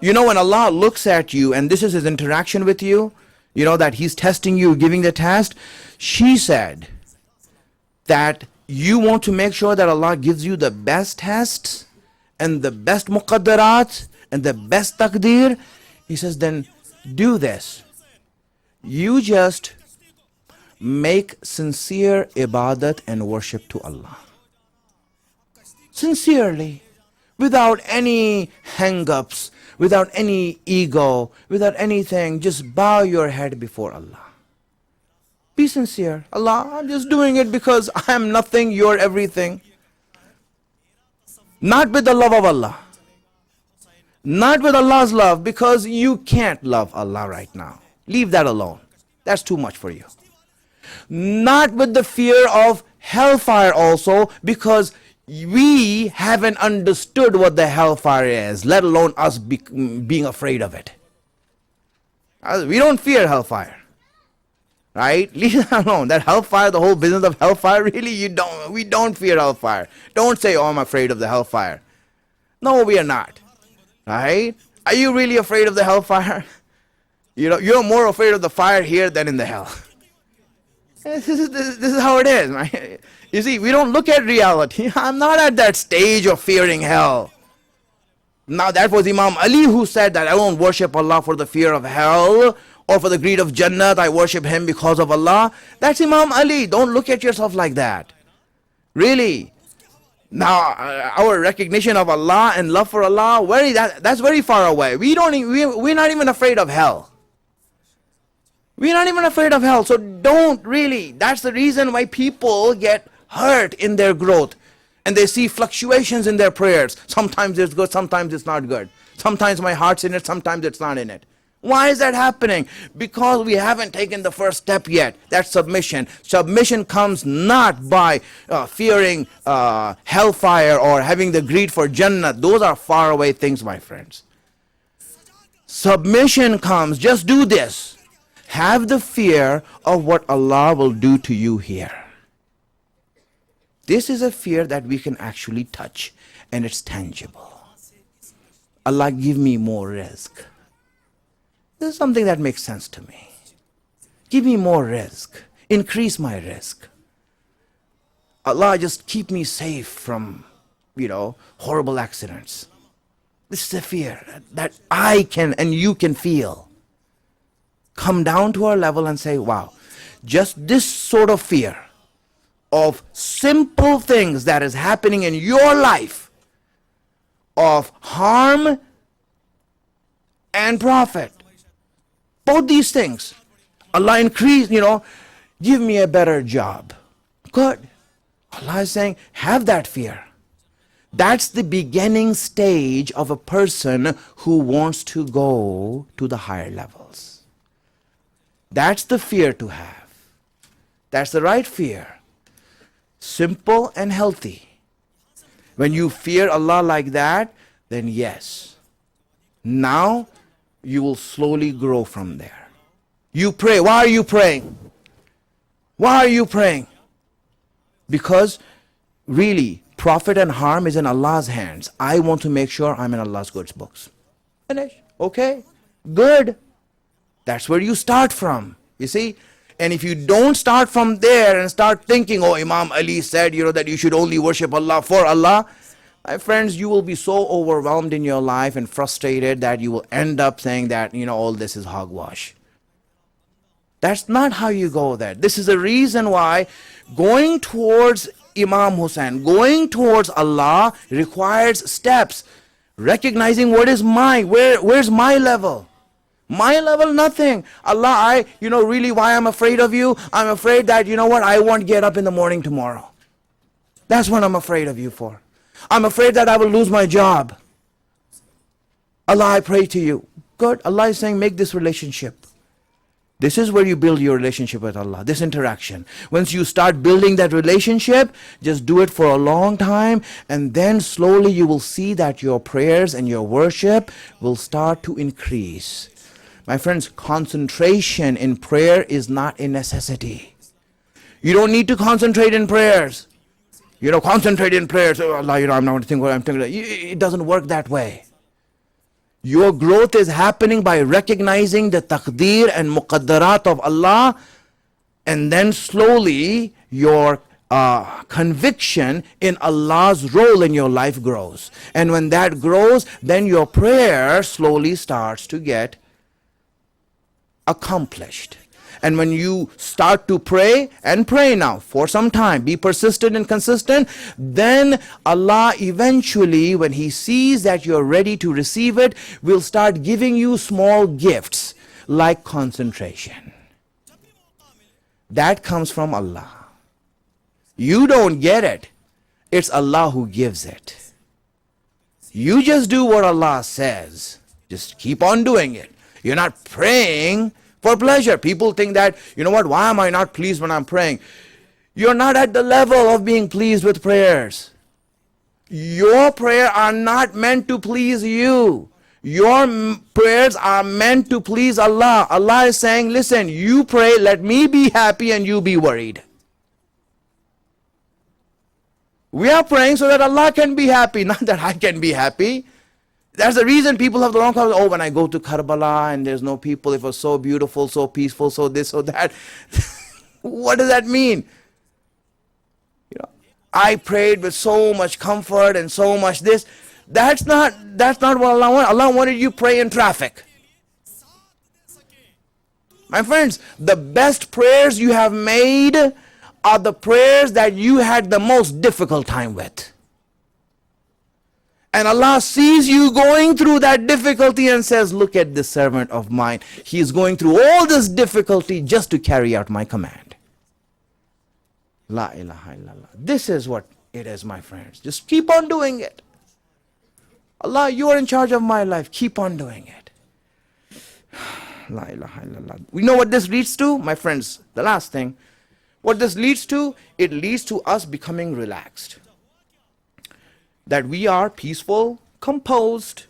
When Allah looks at you and this is His interaction with you, that He's testing you, giving the test, she said that you want to make sure that Allah gives you the best tests and the best muqaddarat and the best taqdeer. He says, then do this. You just make sincere ibadat and worship to Allah. Sincerely, without any hang-ups, without any ego, without anything, just bow your head before Allah. Be sincere. Allah, I'm just doing it because I am nothing, you're everything. Not with the love of Allah. Not with Allah's love, because you can't love Allah right now. Leave that alone. That's too much for you. Not with the fear of hellfire also, because we haven't understood what the hellfire is, let alone us being afraid of it. We don't fear hellfire. Right? Leave that alone. That hellfire, the whole business of hellfire, really, we don't fear hellfire. Don't say, oh, I'm afraid of the hellfire. No, we are not. Right? Are you really afraid of the hellfire? You're more afraid of the fire here than in the hell. This is how it is, right? You see, we don't look at reality. I'm not at that stage of fearing hell. Now, that was Imam Ali who said that I won't worship Allah for the fear of hell or for the greed of Jannat. I worship him because of Allah. That's Imam Ali. Don't look at yourself like that. Really. Now, our recognition of Allah and love for Allah, that's very far away. We're not even afraid of hell. We're not even afraid of hell. So don't really. That's the reason why people get hurt in their growth. And they see fluctuations in their prayers. Sometimes it's good, sometimes it's not good. Sometimes my heart's in it, sometimes it's not in it. Why is that happening? Because we haven't taken the first step yet. That's submission. Submission comes not by fearing hellfire or having the greed for Jannah. Those are far away things, my friends. Submission comes, just do this. Have the fear of what Allah will do to you here. This is a fear that we can actually touch, and it's tangible. Allah, give me more rizq. This is something that makes sense to me. Give me more rizq. Increase my rizq. Allah, just keep me safe from, horrible accidents. This is a fear that I can and you can feel. Come down to our level and say, wow, just this sort of fear of simple things that is happening in your life of harm and profit. Both these things. Allah increase, give me a better job. Good. Allah is saying, have that fear. That's the beginning stage of a person who wants to go to the higher levels. That's the fear to have. That's the right fear. Simple and healthy. When you fear Allah like that, then yes. Now you will slowly grow from there. You pray. Why are you praying? Why are you praying? Because really, profit and harm is in Allah's hands. I want to make sure I'm in Allah's good books. Finish. Okay. Good. That's where you start from. You see? And if you don't start from there and start thinking, oh, Imam Ali said, that you should only worship Allah for Allah, my friends, you will be so overwhelmed in your life and frustrated that you will end up saying that, all this is hogwash. That's not how you go there. This is the reason why going towards Imam Hussain, going towards Allah requires steps. Recognizing what is where's my level? My level, nothing. Allah, really why I'm afraid of you? I'm afraid that, I won't get up in the morning tomorrow. That's what I'm afraid of you for. I'm afraid that I will lose my job. Allah, I pray to you. Good. Allah is saying, make this relationship. This is where you build your relationship with Allah, this interaction. Once you start building that relationship, just do it for a long time, and then slowly you will see that your prayers and your worship will start to increase. My friends, concentration in prayer is not a necessity. You don't need to concentrate in prayers. Concentrate in prayers. Oh, Allah, I'm not going to think what I'm thinking. It doesn't work that way. Your growth is happening by recognizing the taqdeer and muqaddarat of Allah, and then slowly your conviction in Allah's role in your life grows. And when that grows, then your prayer slowly starts to get accomplished. And when you start to pray, and pray now for some time, be persistent and consistent, then Allah eventually, when He sees that you're ready to receive it, will start giving you small gifts like concentration. That comes from Allah. You don't get it. It's Allah who gives it. You just do what Allah says. Just keep on doing it. You're not praying for pleasure. People think that, you know what, why am I not pleased when I'm praying? You're not at the level of being pleased with prayers. Your prayers are not meant to please you. Your prayers are meant to please Allah. Allah is saying, listen, you pray, let me be happy and you be worried. We are praying so that Allah can be happy, not that I can be happy. That's the reason people have the wrong concept. Oh, when I go to Karbala and there's no people, it was so beautiful, so peaceful, so this, so that. What does that mean? You know, I prayed with so much comfort and so much this. That's not what Allah wanted. Allah wanted you pray in traffic. My friends, the best prayers you have made are the prayers that you had the most difficult time with. And Allah sees you going through that difficulty and says, look at this servant of mine. He is going through all this difficulty just to carry out my command. La ilaha illallah. This is what it is, my friends. Just keep on doing it. Allah, you are in charge of my life. Keep on doing it. La ilaha illallah. We know what this leads to, my friends. The last thing. What this leads to, it leads to us becoming relaxed. That we are peaceful, composed,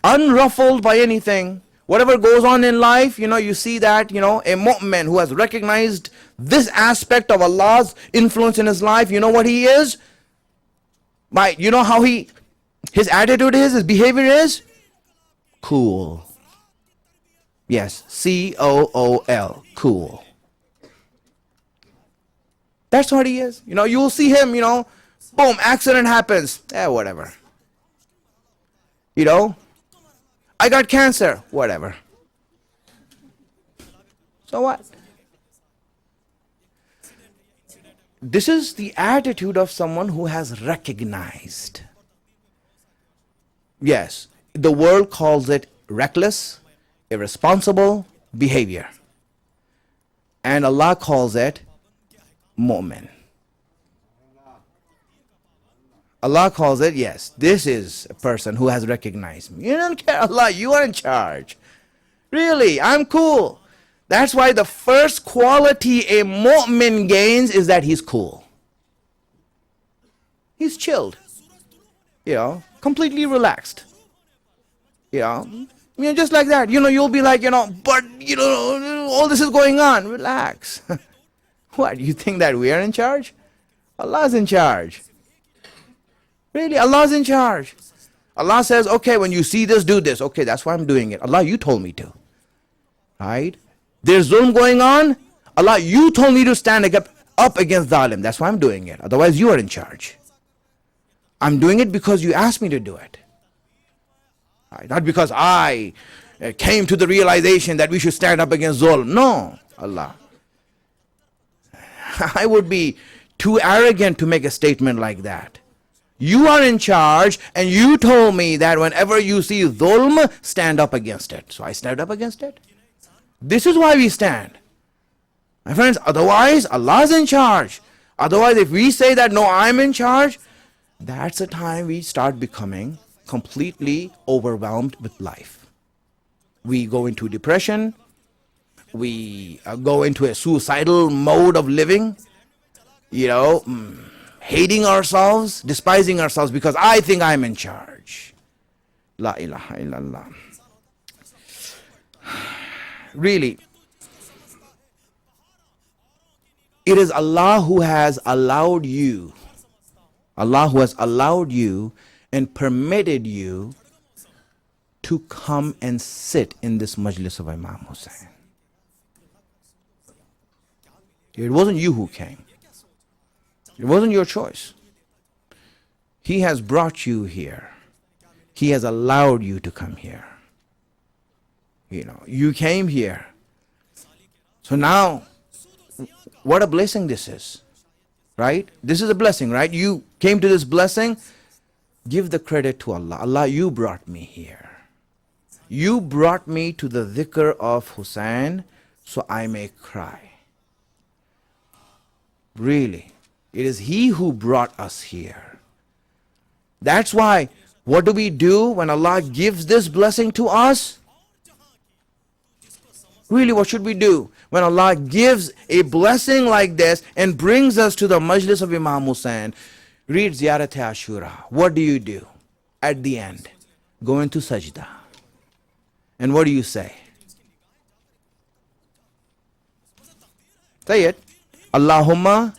unruffled by anything. Whatever goes on in life, you see that, a MOMIN who has recognized this aspect of Allah's influence in his life, you know what he is? You know how his attitude is, his behavior is? Cool. Yes, C-O-O-L, cool. That's what he is. You'll see him, boom, accident happens. Whatever. I got cancer. Whatever. So what? This is the attitude of someone who has recognized. Yes, the world calls it reckless, irresponsible behavior. And Allah calls it MOMIN. Allah calls it, yes, this is a person who has recognized me. You don't care, Allah, you are in charge. Really, I'm cool. That's why the first quality a MOMIN gains is that he's cool. He's chilled. Completely relaxed. Just like that. You'll be like, but, all this is going on. Relax. What, you think that we are in charge? Allah's in charge. Really, Allah's in charge. Allah says, okay, when you see this, do this. Okay, that's why I'm doing it. Allah, you told me to. Right? There's zulm going on. Allah, you told me to stand up against zalim. That's why I'm doing it. Otherwise, you are in charge. I'm doing it because you asked me to do it. Right? Not because I came to the realization that we should stand up against zulm. No, Allah. I would be too arrogant to make a statement like that. You are in charge, and you told me that whenever you see dhulm, stand up against it. So I stand up against it. This is why we stand. My friends, otherwise, Allah's in charge. Otherwise, if we say that, no, I'm in charge, that's the time we start becoming completely overwhelmed with life. We go into depression. We go into a suicidal mode of living. Hating ourselves, despising ourselves because I think I'm in charge. La ilaha illallah. Really, it is Allah who has allowed you. Allah who has allowed you and permitted you to come and sit in this majlis of Imam Hussain. It wasn't you who came. It wasn't your choice. He has brought you here. He has allowed you to come here. You came here. So now, what a blessing this is, right? This is a blessing, right? You came to this blessing. Give the credit to Allah. Allah, you brought me here. You brought me to the dhikr of Hussein so I may cry. Really, it is He who brought us here. That's why, what do we do when Allah gives this blessing to us? Really, what should we do when Allah gives a blessing like this and brings us to the majlis of Imam Hussein? Read Ziyarat Ashura. What do you do at the end? Go into sajda. And what do you say? Say it. Allahumma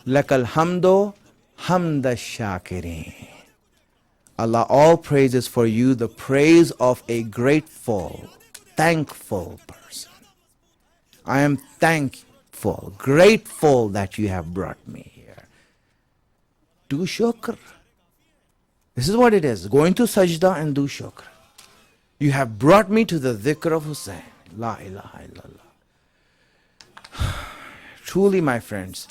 lakal hamdo hamda shakirin. Allah, all praises for you, the praise of a grateful, thankful person. I am thankful, grateful that you have brought me here. Do shukr. This is what it is. Go into sajda and do shukr. You have brought me to the dhikr of Hussein. La ilaha illallah. Truly, my friends,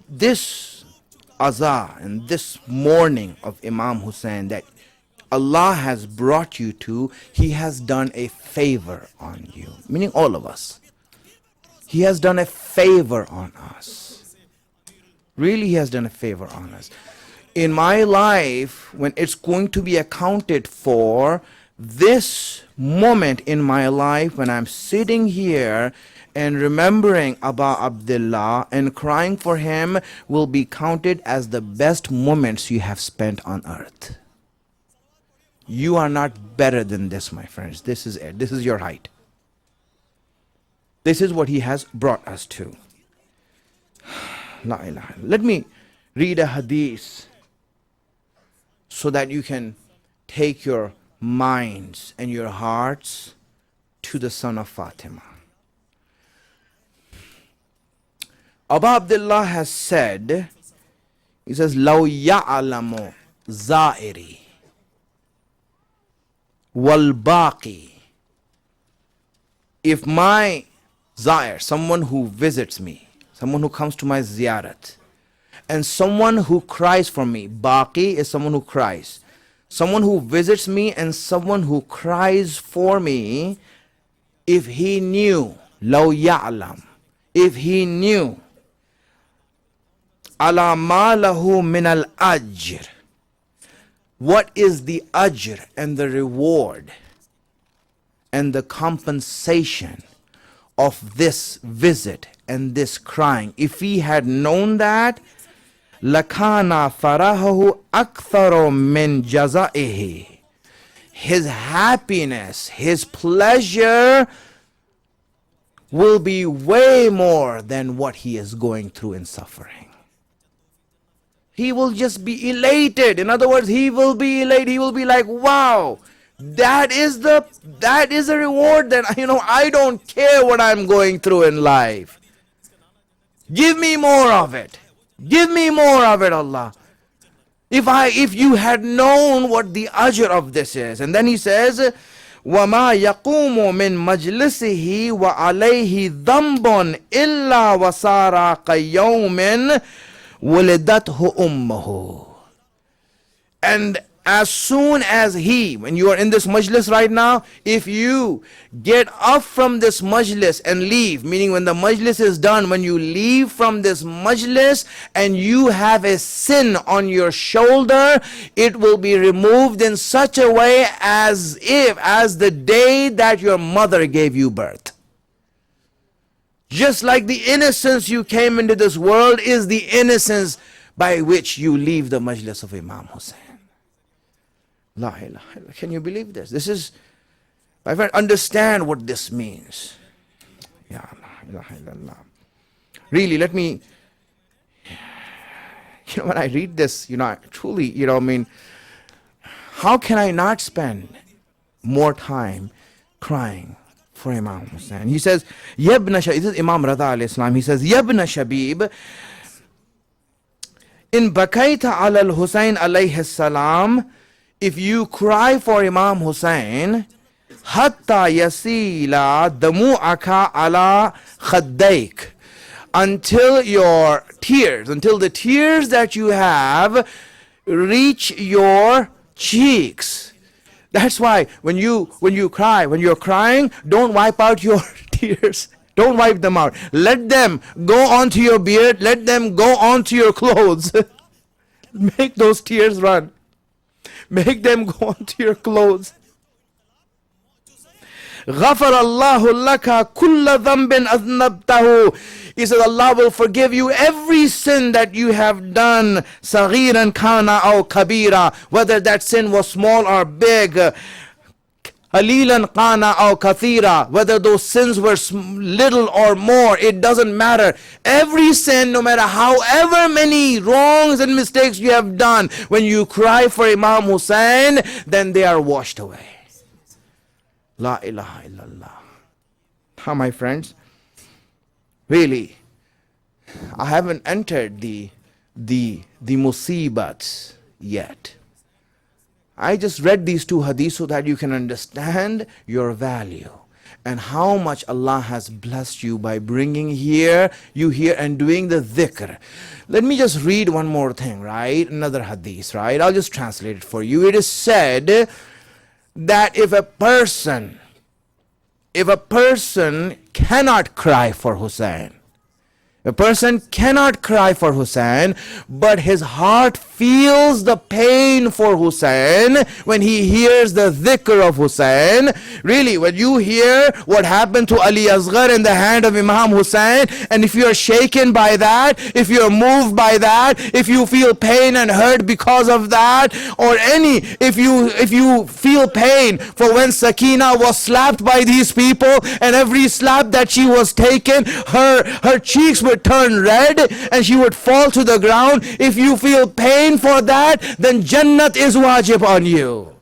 this azah and this morning of Imam Hussein that Allah has brought you to, He has done a favor on you, meaning all of us. He has done a favor on us. Really, He has done a favor on us. In my life, when it's going to be accounted for, this moment in my life when I'm sitting here and remembering Aba Abdullah and crying for him will be counted as the best moments you have spent on earth. You are not better than this, my friends. This is it. This is your height. This is what He has brought us to. La ilaha. Let me read a hadith so that you can take your minds and your hearts to the son of Fatima. Abu Abdullah has said, he says, "Law ya'lamu za'iri wal baqi." If my za'ir, someone who visits me, someone who comes to my ziyarat, and someone who cries for me, baqi is someone who cries, someone who visits me and someone who cries for me, if he knew, law ya'lam, if he knew, ala ma lahu min al ajr, what is the ajr and the reward and the compensation of this visit and this crying, if he had known that, lakana farahahu aktharu min jazaihi, his happiness, his pleasure will be way more than what he is going through in suffering. He will just be elated. In other words, he will be elated. He will be like, wow, that is a reward that, I don't care what I'm going through in life. Give me more of it. Give me more of it, Allah. If you had known what the ajr of this is. And then he says, وَمَا يَقُومُ مِن مَجْلِسِهِ وَعَلَيْهِ ذَنْبٌ إِلَّا وَسَارَ قَيَّوْمٍ وَلِدَتْهُ أُمَّهُ. And as soon as when you are in this majlis right now, if you get up from this majlis and leave, meaning when the majlis is done, when you leave from this majlis and you have a sin on your shoulder, it will be removed in such a way as the day that your mother gave you birth. Just like the innocence you came into this world is the innocence by which you leave the majlis of Imam Hussein. La ilaha illallah. Can you believe this? This is, my friend, understand what this means. Ya Allah, ilaha illallah. Really, let me, when I read this, I truly, how can I not spend more time crying for Imam Hussein? He says, Yabna Shabib, this is Imam Rada alayhi salam, he says, Yabna Shabib, in bakaita ala al-Hussein alayhi salam, if you cry for Imam Hussein, hatta yasila damu'aka ala khaddaik, until your tears, until the tears that you have reach your cheeks. That's why when you cry, when you're crying, don't wipe out your tears. Don't wipe them out. Let them go onto your beard. Let them go onto your clothes. Make those tears run. Make them go onto your clothes. غَفَرَ اللَّهُ لَكَ كُلَّ ذَنْبٍ أَذْنَبْتَهُ. He says Allah will forgive you every sin that you have done, صَغِيرًا كَانَ أَوْ كَبِيرًا, whether that sin was small or big, قَلِيلًا كَانَ أَوْ كَثِيرًا, whether those sins were little or more, it doesn't matter. Every sin, no matter however many wrongs and mistakes you have done, when you cry for Imam Hussein, then they are washed away. La ilaha illallah. Now, my friends, really, I haven't entered the musibats yet. I just read these two hadiths so that you can understand your value and how much Allah has blessed you by bringing you here and doing the dhikr. Let me just read one more thing, right? Another hadith, right? I'll just translate it for you. It is said that if a person cannot cry for Hussein, a person cannot cry for Hussein, but his heart feels the pain for Hussein when he hears the dhikr of Hussein. Really, when you hear what happened to Ali Asghar in the hand of Imam Hussein, and if you are shaken by that, if you are moved by that, if you feel pain and hurt because of that, or if you feel pain for when Sakina was slapped by these people, and every slap that she was taken, her cheeks would turn red and she would fall to the ground. If you feel pain for that, then Jannat is wajib on you.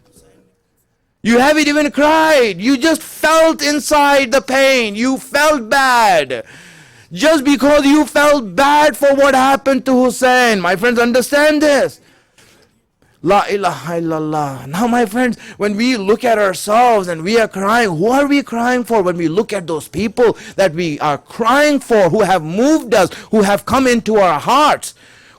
You haven't even cried. You just felt inside the pain. You felt bad. Just because you felt bad for what happened to Hussein. My friends, understand this. La ilaha illallah. Now, my friends, when we look at ourselves and we are crying, who are we crying for? When we look at those people that we are crying for, who have moved us, who have come into our hearts,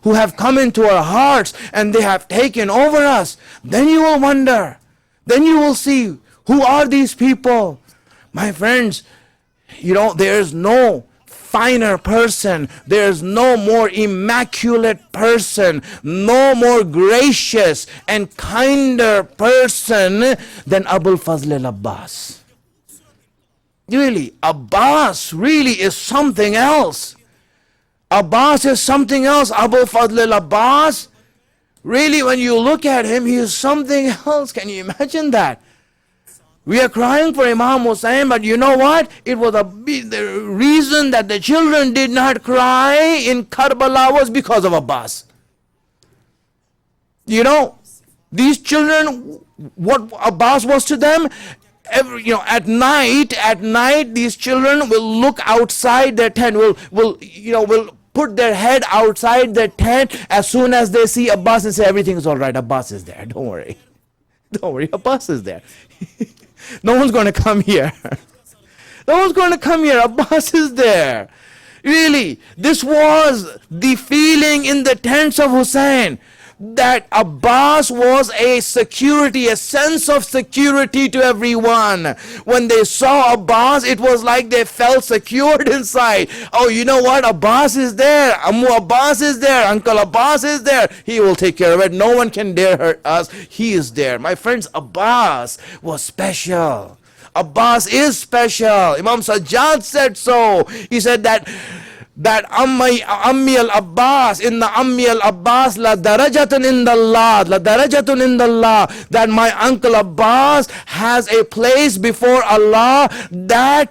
and they have taken over us, then you will wonder, then you will see, who are these people? My friends, there's no finer person, there's no more immaculate person, no more gracious and kinder person than Abul Fazl al-Abbas. Really, Abbas really is something else. Abbas is something else. Abul Fazl al-Abbas, really, when you look at him, he is something else. Can you imagine that? We are crying for Imam Hussein, but you know what? It was the reason that the children did not cry in Karbala was because of Abbas. These children, what Abbas was to them, at night, these children will look outside their tent, will put their head outside their tent as soon as they see Abbas and say, everything is all right, Abbas is there, don't worry, Abbas is there. No one's going to come here. Abbas is there. Really, this was the feeling in the tents of Hussein, that Abbas was a sense of security to everyone. When they saw Abbas, it was like they felt secured inside. Oh, you know what? Abbas is there. Ammu Abbas is there. Uncle Abbas is there. He will take care of it. No one can dare hurt us. He is there. My friends, Abbas was special. Abbas is special. Imam Sajjad said so. He said that Ammi al-Abbas, inna Ammi al-Abbas la darajatun indallah, that my uncle Abbas has a place before Allah that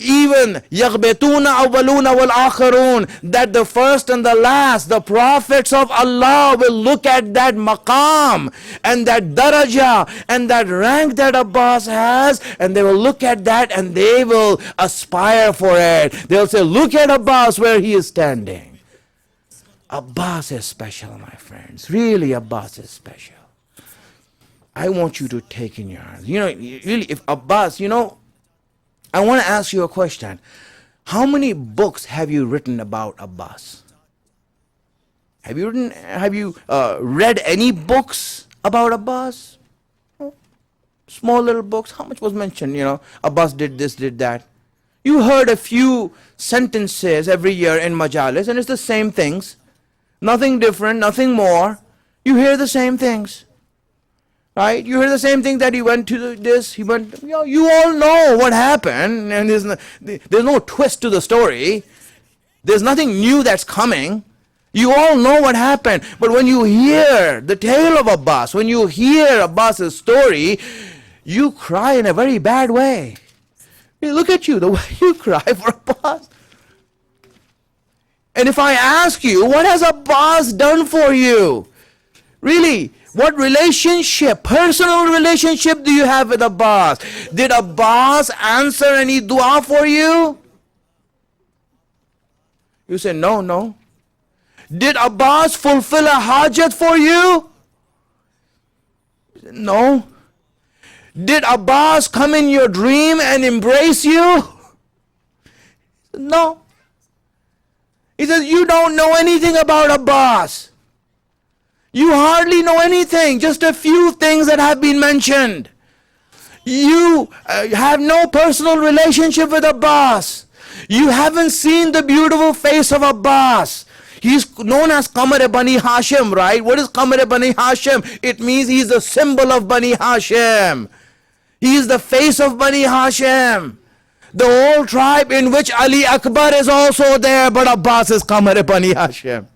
even yaghbituna awwaluna wal akharun, that the first and the last, the prophets of Allah will look at that maqam and that daraja and that rank that Abbas has, and they will look at that and they will aspire for it. They'll say, look at Abbas where he is standing. Abbas is special, my friends. Really, Abbas is special. I want you to take in your hands. Really, if Abbas, I want to ask you a question. How many books have you written about Abbas? Have you read any books about Abbas? Small little books. How much was mentioned? Abbas did this, did that. You heard a few sentences every year in Majalis, and it's the same things. Nothing different, nothing more. You hear the same things. Right? You hear the same thing that he went to this, he went, you all know what happened, and there's no twist to the story. There's nothing new that's coming. You all know what happened. But when you hear the tale of Abbas, when you hear Abbas's story, you cry in a very bad way. Look at you, the way you cry for Abbas. And if I ask you, what has Abbas done for you? Really, what relationship, personal relationship do you have with Abbas? Did Abbas answer any dua for you? You say, no. Did Abbas fulfill a hajat for you? No. Did Abbas come in your dream and embrace you? No. He says, you don't know anything about Abbas. You hardly know anything, just a few things that have been mentioned. You have no personal relationship with Abbas. You haven't seen the beautiful face of Abbas. He's known as Qamar-e-Bani Hashim, right? What is Qamar-e-Bani Hashim? It means he's the symbol of Bani Hashim. He is the face of Bani Hashim. The whole tribe in which Ali Akbar is also there, but Abbas is Qamar-e-Bani Hashim.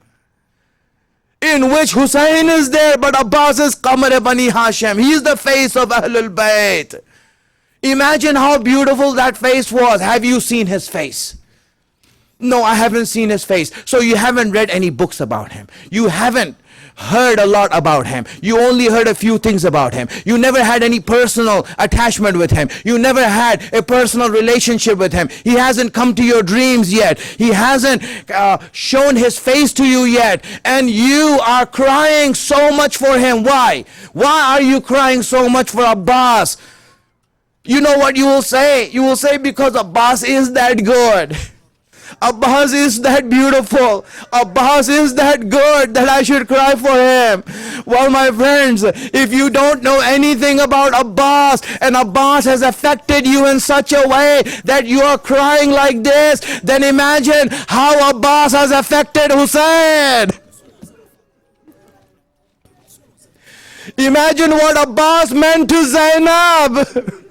In which Hussein is there, but Abbas is Qamar-e-Bani Hashim. He is the face of Ahlul Bayt. Imagine how beautiful that face was. Have you seen his face? No, I haven't seen his face. So you haven't read any books about him. You haven't heard a lot about him. You only heard a few things about him. You never had any personal attachment with him. You never had a personal relationship with him. He hasn't come to your dreams yet. He hasn't shown his face to you yet. And you are crying so much for him. Why? Why are you crying so much for Abbas? You know what you will say? You will say, because Abbas is that good. Abbas is that beautiful. Abbas is that good that I should cry for him. Well, my friends, if you don't know anything about Abbas, and Abbas has affected you in such a way that you are crying like this, then imagine how Abbas has affected Hussein. Imagine what Abbas meant to Zainab.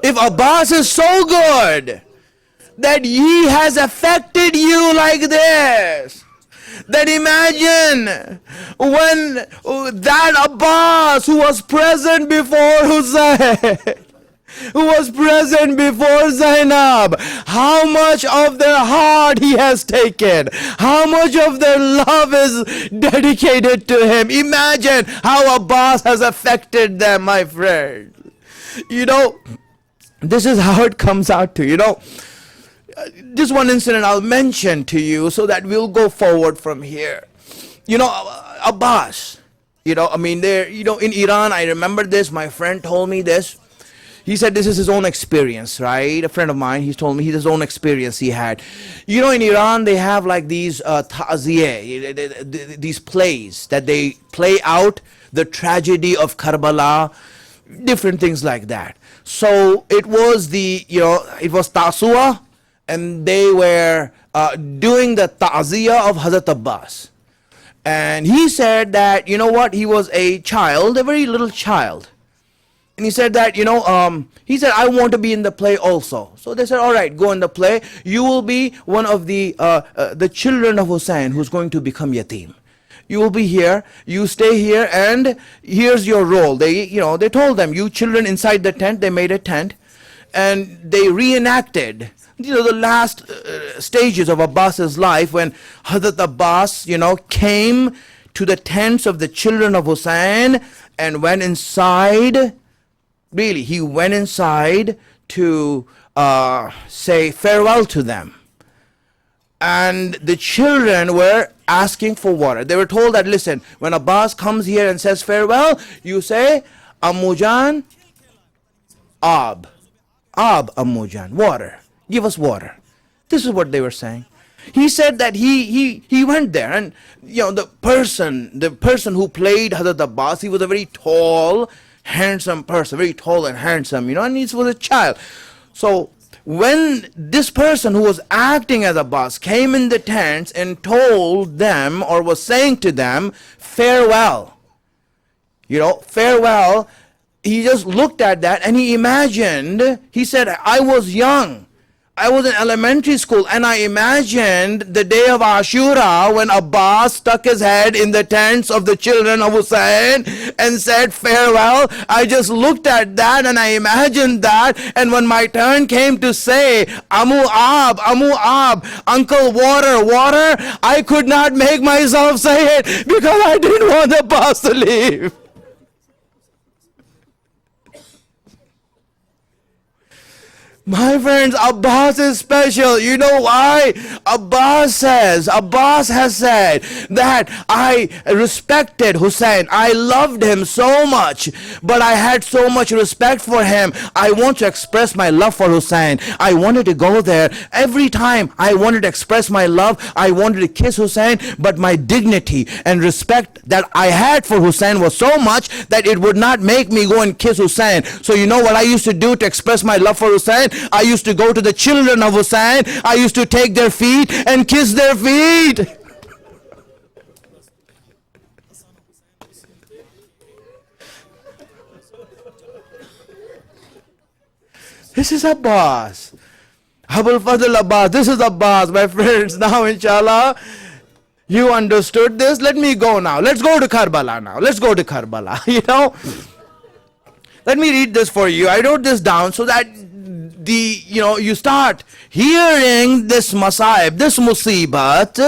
If Abbas is so good that he has affected you like this, then imagine when that Abbas who was present before Hussein, who was present before Zainab, how much of their heart he has taken, how much of their love is dedicated to him. Imagine how Abbas has affected them, my friend. This is how it comes out to, just one incident I'll mention to you so that we'll go forward from here. Abbas, in Iran, I remember this, my friend told me this. He said this is his own experience, right? A friend of mine, he's told me his own experience he had. In Iran, they have like these ta'ziyeh, these plays that they play out the tragedy of Karbala, different things like that. So it was it was Tasua, and they were doing the ta'ziyah of Hazrat Abbas. And he said that, he was a child, a very little child. And he said that, he said, I want to be in the play also. So they said, all right, go in the play. You will be one of the children of Hussein who's going to become yatim. You will be here, you stay here, and here's your role. They told them, you children inside the tent, they made a tent, and they reenacted, the last stages of Abbas's life when Hazrat Abbas, came to the tents of the children of Hussein and went inside. Really, he went inside to say farewell to them. And the children were asking for water. They were told that, listen, when Abbas comes here and says farewell, you say, Ammujan, Ab. Ab, Ammujan, water. Give us water. This is what they were saying. He said that he went there, and the person who played Hazrat Abbas, he was a very tall, handsome person, very tall and handsome, and he was a child. So when this person who was acting as Abbas came in the tents and told them, or was saying to them, farewell, farewell, he just looked at that and he imagined, he said, I was young. I was in elementary school, and I imagined the day of Ashura when Abbas stuck his head in the tents of the children of Hussein and said farewell. I just looked at that and I imagined that, and when my turn came to say, Amu Ab, uncle, water, water, I could not make myself say it because I didn't want Abbas to leave. My friends, Abbas is special. You know why? Abbas has said that I respected Hussein. I loved him so much, but I had so much respect for him. I want to express my love for Hussein. I wanted to go there. Every time I wanted to express my love, I wanted to kiss Hussein, but my dignity and respect that I had for Hussein was so much that it would not make me go and kiss Hussein. So you know what I used to do to express my love for Hussein? I used to go to the children of Hussein. I used to take their feet and kiss their feet. This is Abbas. Abul Fadl Abbas. This is Abbas, my friends. Now, inshallah, you understood this. Let me go now. Let's go to Karbala now. Let's go to Karbala. Let me read this for you. I wrote this down so that you start hearing this masaib, this musibat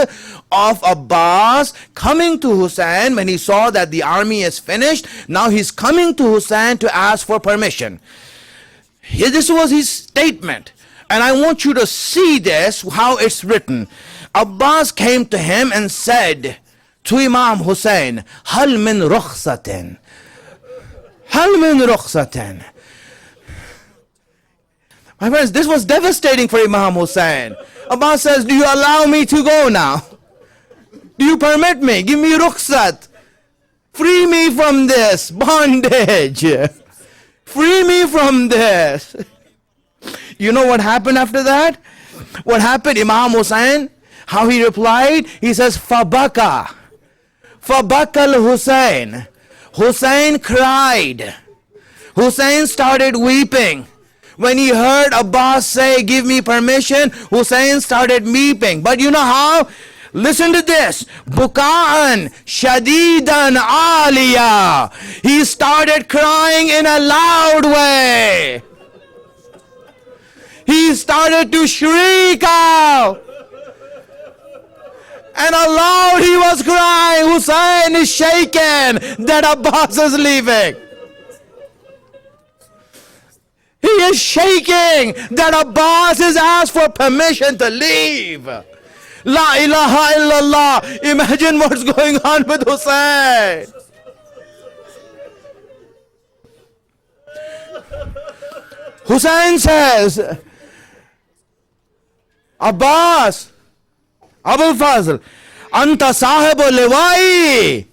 of Abbas coming to Hussein when he saw that the army is finished. Now he's coming to Hussein to ask for permission. This was his statement. And I want you to see this, how it's written. Abbas came to him and said to Imam Hussein, Hal min rukhsatin. Hal min rukhsatin. My friends, this was devastating for Imam Hussein. Abbas says, do you allow me to go now? Do you permit me? Give me rukhsat. Free me from this bondage. Free me from this. You know what happened after that? What happened? Imam Hussein, how he replied? He says, Fabaka. Fabakal Hussein. Hussein cried. Hussein started weeping. When he heard Abbas say, give me permission, Hussein started weeping. But you know how? Listen to this. Buka'an shadidan aliyah. He started crying in a loud way. He started to shriek out. And aloud he was crying, Hussein is shaken that Abbas is leaving. He is shaking that Abbas has asked for permission to leave. La ilaha illallah. Imagine what's going on with Hussein. Hussein says, Abbas, Abul Fazl, Anta sahibu liwai.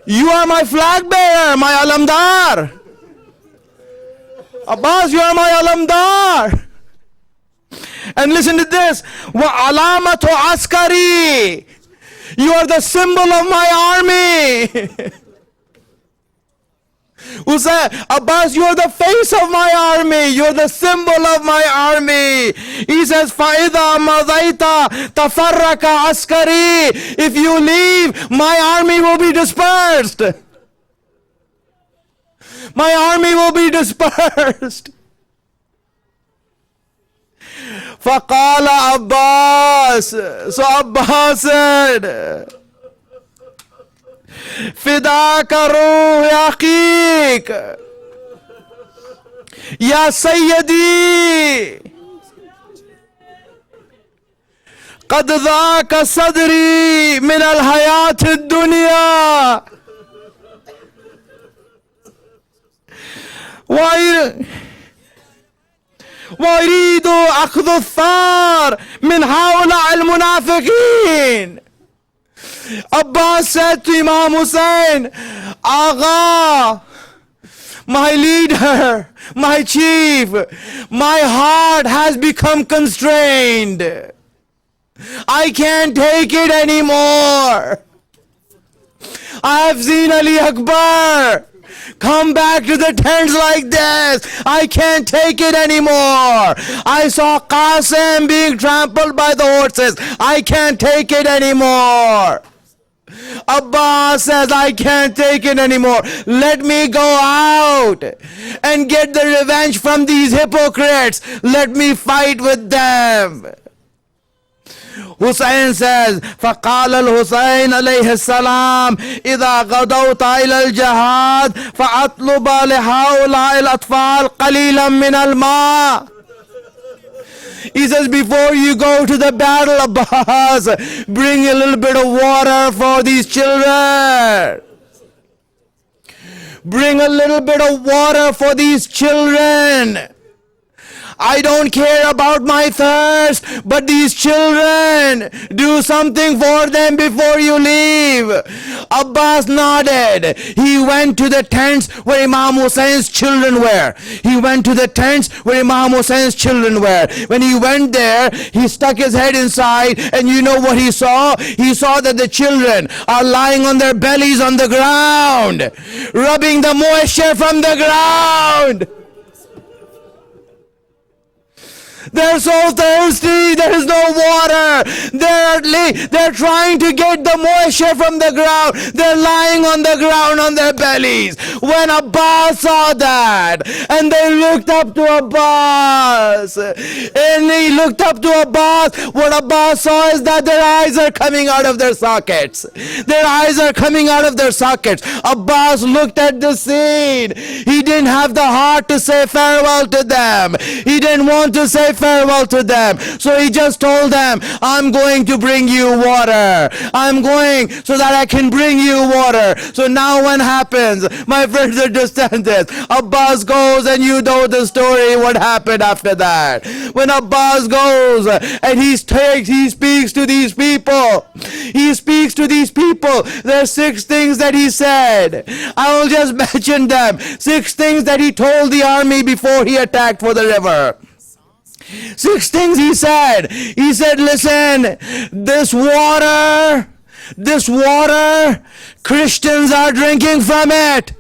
You are my flag bearer, my alamdar. Abbas, you are my alamdar. And listen to this. Wa alamatu askari. You are the symbol of my army. Hussein, Abbas, you are the face of my army. You are the symbol of my army. He says, Fa'idha madaita tafarraka askari. If you leave, my army will be dispersed. My army will be dispersed. Faqala Abbas. So Abbas said, Fidaka ruh aqiq. Ya Sayyidi, قد ضاق صدري من الحياة الدنيا وأريد أخذ الثار من هؤلاء المنافقين. Abbas said to Imam Hussein, Agha, my leader, my chief, my heart has become constrained. I can't take it anymore. I have seen Ali Akbar come back to the tents like this. I can't take it anymore. I saw Qasim being trampled by the horses. I can't take it anymore. Abbas says, I can't take it anymore. Let me go out and get the revenge from these hypocrites. Let me fight with them. Hussein says, فقال الحسين عليه السلام إذا غدوت إلى الجهاد فأطلب لهؤلاء الأطفال قليلا من الماء. He says, before you go to the battle, Abbas, bring a little bit of water for these children. Bring a little bit of water for these children. I don't care about my thirst, but these children, do something for them before you leave. Abbas nodded. He went to the tents where Imam Hussein's children were. He went to the tents where Imam Hussein's children were. When he went there, he stuck his head inside, and you know what he saw? He saw that the children are lying on their bellies on the ground, rubbing the moisture from the ground. They're so thirsty, there is no water. They're trying to get the moisture from the ground. They're lying on the ground on their bellies. When Abbas saw that, and they looked up to Abbas, and he looked up to Abbas, what Abbas saw is that their eyes are coming out of their sockets. Their eyes are coming out of their sockets. Abbas looked at the scene. He didn't have the heart to say farewell to them. He didn't want to say farewell to them. So he just told them, I'm going to bring you water. I'm going so that I can bring you water. So now what happens? My friends, understand this. Abbas goes, and you know the story, what happened after that. When Abbas goes and he speaks to these people. He speaks to these people. There's 6 things that he said. I will just mention them. 6 things that he told the army before he attacked for the river. 6 things he said. He said, listen, this water, Christians are drinking from it.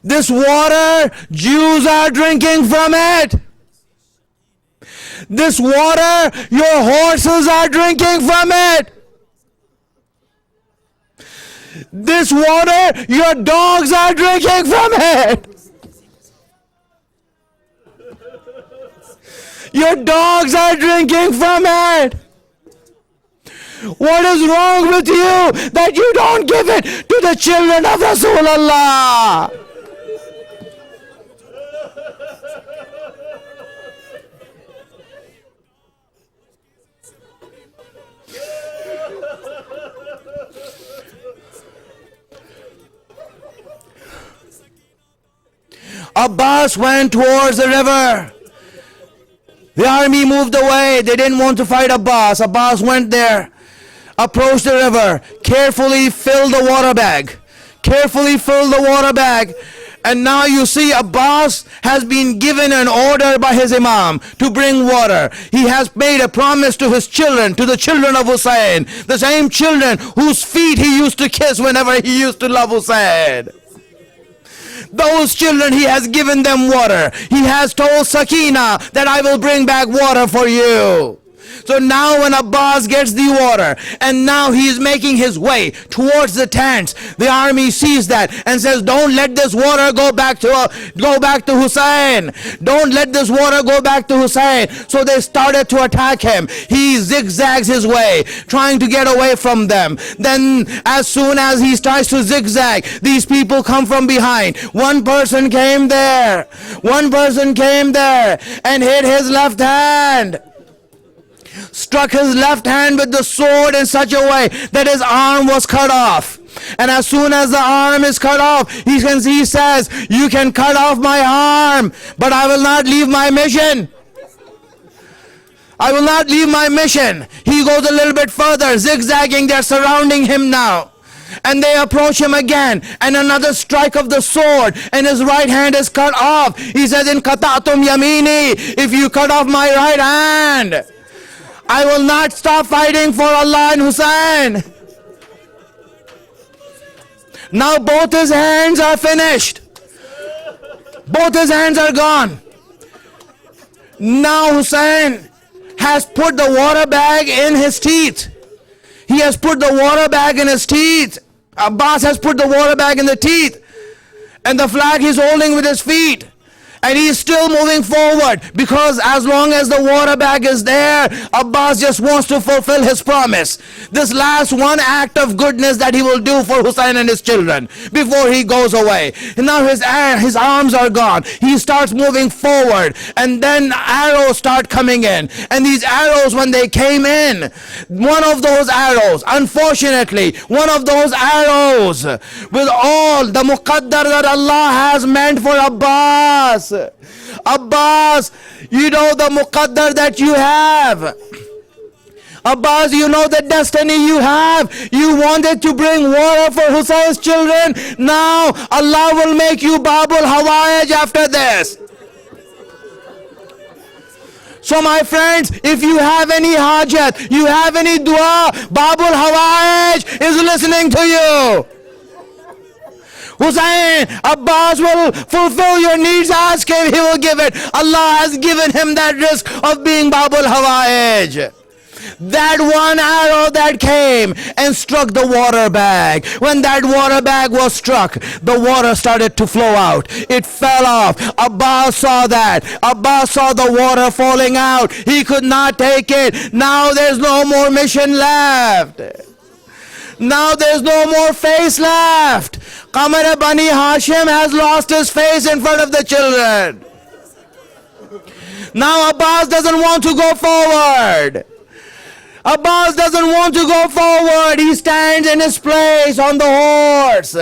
This water, Jews are drinking from it. This water, your horses are drinking from it. This water, your dogs are drinking from it. Your dogs are drinking from it. What is wrong with you that you don't give it to the children of Rasulullah? Abbas went towards the river. The army moved away. They didn't want to fight Abbas. Abbas went there, approached the river, carefully filled the water bag. And now you see Abbas has been given an order by his imam to bring water. He has made a promise to his children, to the children of Hussein, the same children whose feet he used to kiss whenever he used to love Hussein. Those children, he has given them water. He has told Sakina that I will bring back water for you. So now when Abbas gets the order, and now he is making his way towards the tents, the army sees that and says, don't let this water go back to Hussein. Don't let this water go back to Hussein. So they started to attack him. He zigzags his way, trying to get away from them. Then as soon as he starts to zigzag, these people come from behind. One person came there and hit his left hand, struck his left hand with the sword in such a way that his arm was cut off. And as soon as the arm is cut off, he says, you can cut off my arm, but I will not leave my mission. I will not leave my mission. He goes a little bit further, zigzagging. They're surrounding him now. And they approach him again, and another strike of the sword, and his right hand is cut off. He says, in qata'tum yamini, if you cut off my right hand, I will not stop fighting for Allah and Hussein. Now both his hands are finished. Both his hands are gone. Now Hussein has put the water bag in his teeth. He has put the water bag in his teeth. Abbas has put the water bag in the teeth. And the flag he's holding with his feet. And he's still moving forward, because as long as the water bag is there, Abbas just wants to fulfill his promise. This last one act of goodness that he will do for Hussein and his children before he goes away. And now his arms are gone. He starts moving forward, and then arrows start coming in. And these arrows, when they came in, one of those arrows, unfortunately, with all the muqaddar that Allah has meant for Abbas, you know the muqaddar that you have. Abbas, you know the destiny you have. You wanted to bring water for Hussein's children. Now Allah will make you Babul Hawaij after this. So my friends, if you have any hajat, you have any dua, Babul Hawaij is listening to you. Hussein, Abbas will fulfill your needs. Ask him, he will give it. Allah has given him that risk of being Babul Hawaij. That one arrow that came and struck the water bag. When that water bag was struck, the water started to flow out. It fell off. Abbas saw that. Abbas saw the water falling out. He could not take it. Now there's no more mission left. Now there's no more face left. Qamar Bani Hashim has lost his face in front of the children. Now Abbas doesn't want to go forward. Abbas doesn't want to go forward. He stands in his place on the horse.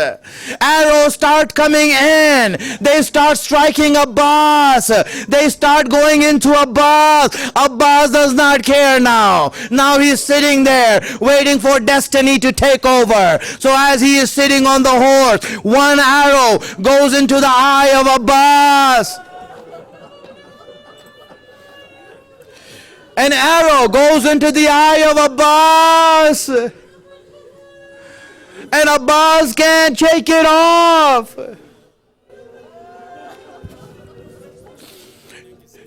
Arrows start coming in. They start striking Abbas. They start going into Abbas. Abbas does not care now. Now he's sitting there waiting for destiny to take over. So as he is sitting on the horse, one arrow goes into the eye of Abbas. An arrow goes into the eye of Abbas, and Abbas can't shake it off.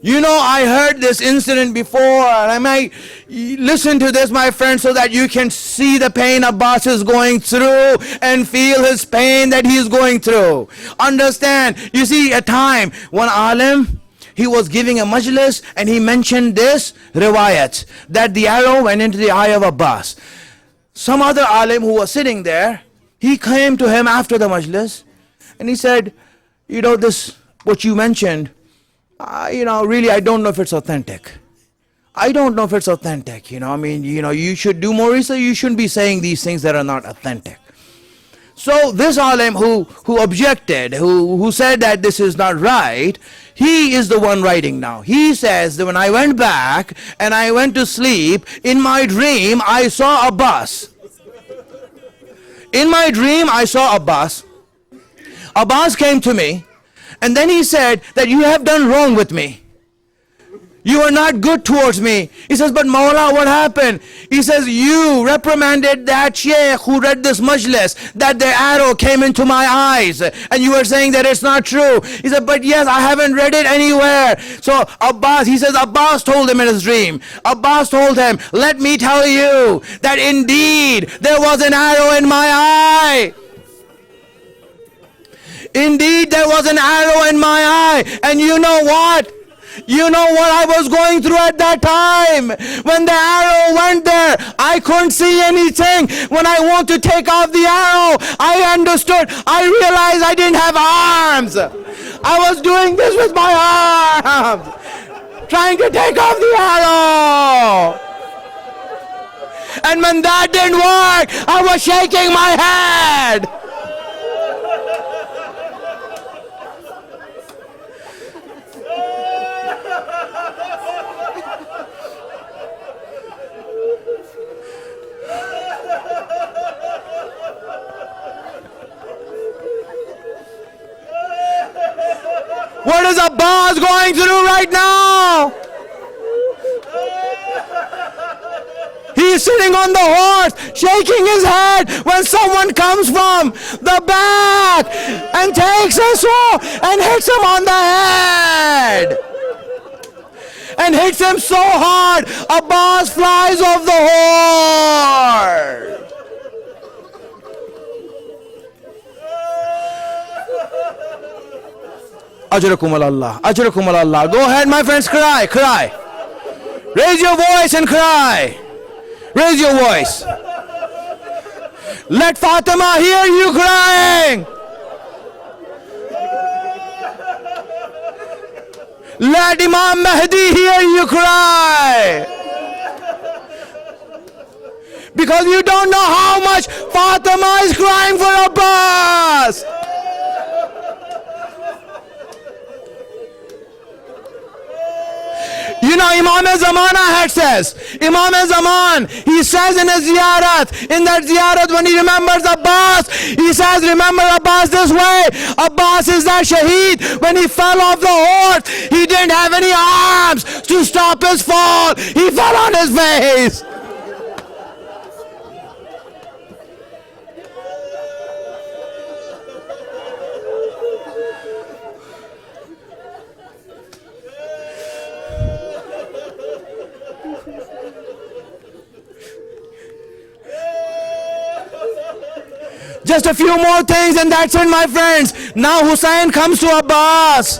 You know, I heard this incident before, and I might listen to this, my friend, so that you can see the pain Abbas is going through and feel his pain that he is going through. Understand, you see, a time when alim, he was giving a majlis, and he mentioned this riwayat, that the arrow went into the eye of Abbas. Some other alim who was sitting there, he came to him after the majlis, and he said, you know, this, what you mentioned, really, I don't know if it's authentic. I don't know if it's authentic, you should do more research. You shouldn't be saying these things that are not authentic. So this alim who objected, who said that this is not right, he is the one writing now. He says that when I went back and I went to sleep, in my dream I saw Abbas. In my dream I saw Abbas. Abbas came to me, and then he said that you have done wrong with me. You are not good towards me. He says, but Maula, what happened? He says, you reprimanded that sheikh who read this majlis, that the arrow came into my eyes, and you were saying that it's not true. He said, but yes, I haven't read it anywhere. So Abbas, he says, Abbas told him in his dream. Abbas told him, let me tell you that indeed there was an arrow in my eye. Indeed, there was an arrow in my eye. And you know what? You know what I was going through at that time? When the arrow went there, I couldn't see anything. When I want to take off the arrow, I understood. I realized I didn't have arms. I was doing this with my arms, trying to take off the arrow. And when that didn't work, I was shaking my head. What is Abbas going through right now? He's sitting on the horse, shaking his head when someone comes from the back and takes a sword and hits him on the head. And hits him so hard, Abbas flies off the horse. Ajrakum Allah, Ajrakum Allah. Go ahead, my friends, cry, cry. Raise your voice and cry. Raise your voice. Let Fatima hear you crying. Let Imam Mahdi hear you cry. Because you don't know how much Fatima is crying for Abbas. You know, Imam Zamana says, Imam Zaman, he says in his ziyarat, in that ziyarat when he remembers Abbas, he says, remember Abbas this way. Abbas is that shaheed. When he fell off the horse, he didn't have any arms to stop his fall. He fell on his face. Just a few more things and that's it, my friends. Now Hussein comes to Abbas.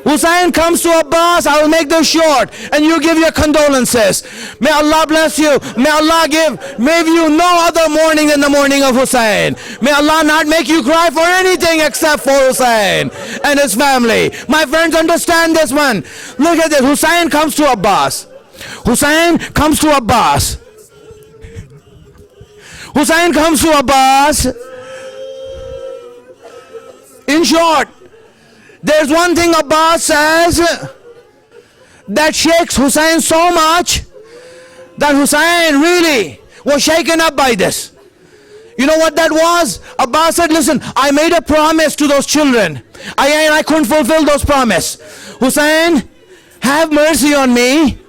Hussein comes to Abbas. I will make this short and you give your condolences. May Allah bless you. May Allah give you no other morning than the morning of Hussein. May Allah not make you cry for anything except for Hussein and his family. My friends, understand this one. Look at this. Hussein comes to Abbas. Hussein comes to Abbas. Hussein comes to Abbas. In short, there's one thing Abbas says that shakes Hussein so much that Hussein really was shaken up by this. You know what that was? Abbas said, listen, I made a promise to those children. I couldn't fulfill those promise. Hussein, have mercy on me.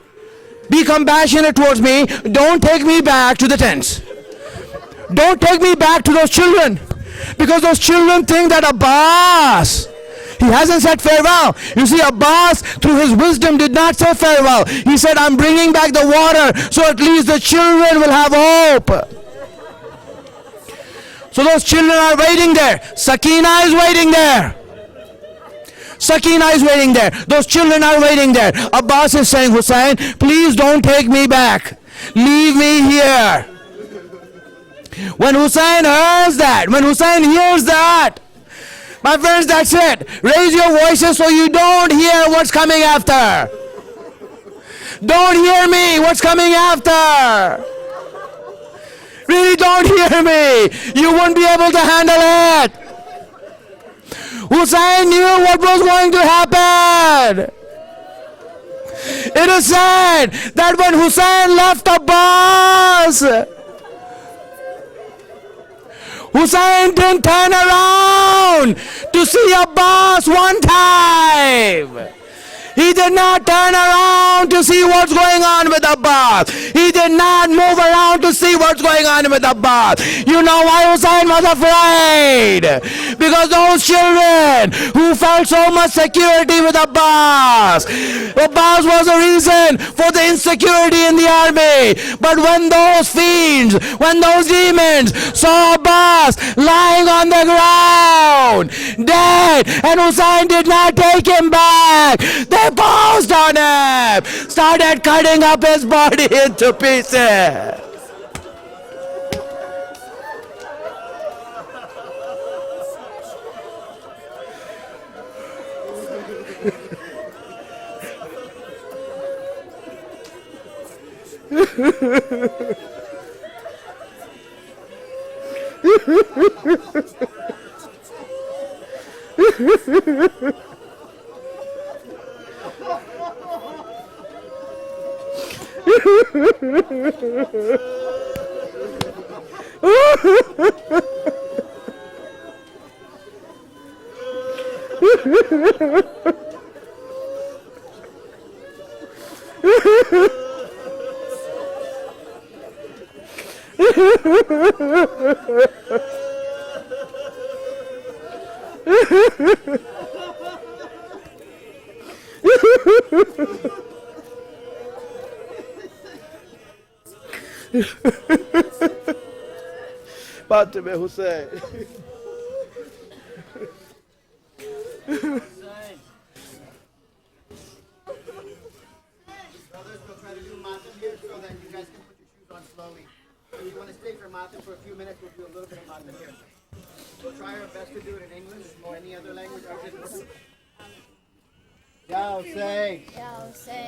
Be compassionate towards me. Don't take me back to the tents. Don't take me back to those children. Because those children think that Abbas, he hasn't said farewell. You see, Abbas, through his wisdom, did not say farewell. He said, I'm bringing back the water, so at least the children will have hope. So those children are waiting there. Sakina is waiting there. Sakina is waiting there. Those children are waiting there. Abbas is saying, Hussein, please don't take me back. Leave me here. When Hussein hears that, when Hussein hears that, my friends, that's it. Raise your voices so you don't hear what's coming after. Don't hear me, what's coming after. Really don't hear me. You won't be able to handle it. Hussein knew what was going to happen. It is said that when Hussein left Abbas, Hussein didn't turn around to see Abbas one time. He did not turn around to see what's going on with Abbas. He did not move around to see what's going on with Abbas. You know why Hussein was afraid? Because those children who felt so much security with Abbas, Abbas was a reason for the insecurity in the army. But when those fiends, when those demons saw Abbas lying on the ground, dead, and Hussein did not take him back, they pounced on him, started cutting up his body into pieces. Fatima Hussein. Brothers, we'll try to do matam here so that you guys can put your shoes on slowly. If you want to stay for matam for a few minutes, we'll do a little bit of matam here. We'll try our best to do it in English or any other language. Ya Hussein.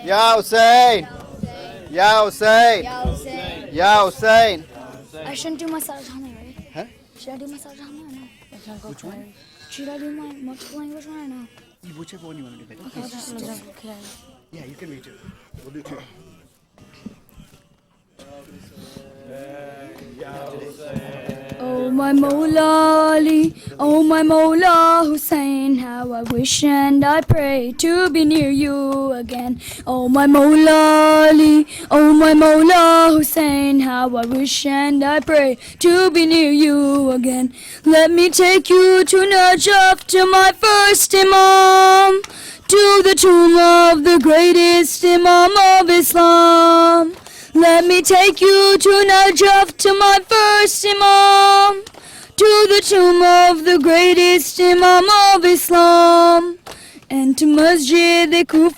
Ya Hussein. Ya Hussein. Ya Hussein. I shouldn't do my Sarajhani, right? Huh? Should I do my Sarajhani or no? Which one? Should I do my multiple language one or no? Whichever one you want to do. Okay, okay. Yeah, you can read too. We'll do two. Oh my Mawla Ali, oh my Mawla Hussein, how I wish and I pray to be near you again. Oh my Mawla Ali, oh my Mawla Hussein, how I wish and I pray to be near you again. Let me take you to Najaf, to my first Imam, to the tomb of the greatest Imam of Islam. Let me take you to Najaf, to my first Imam, to the tomb of the greatest Imam of Islam, and to Masjid-e-Kuf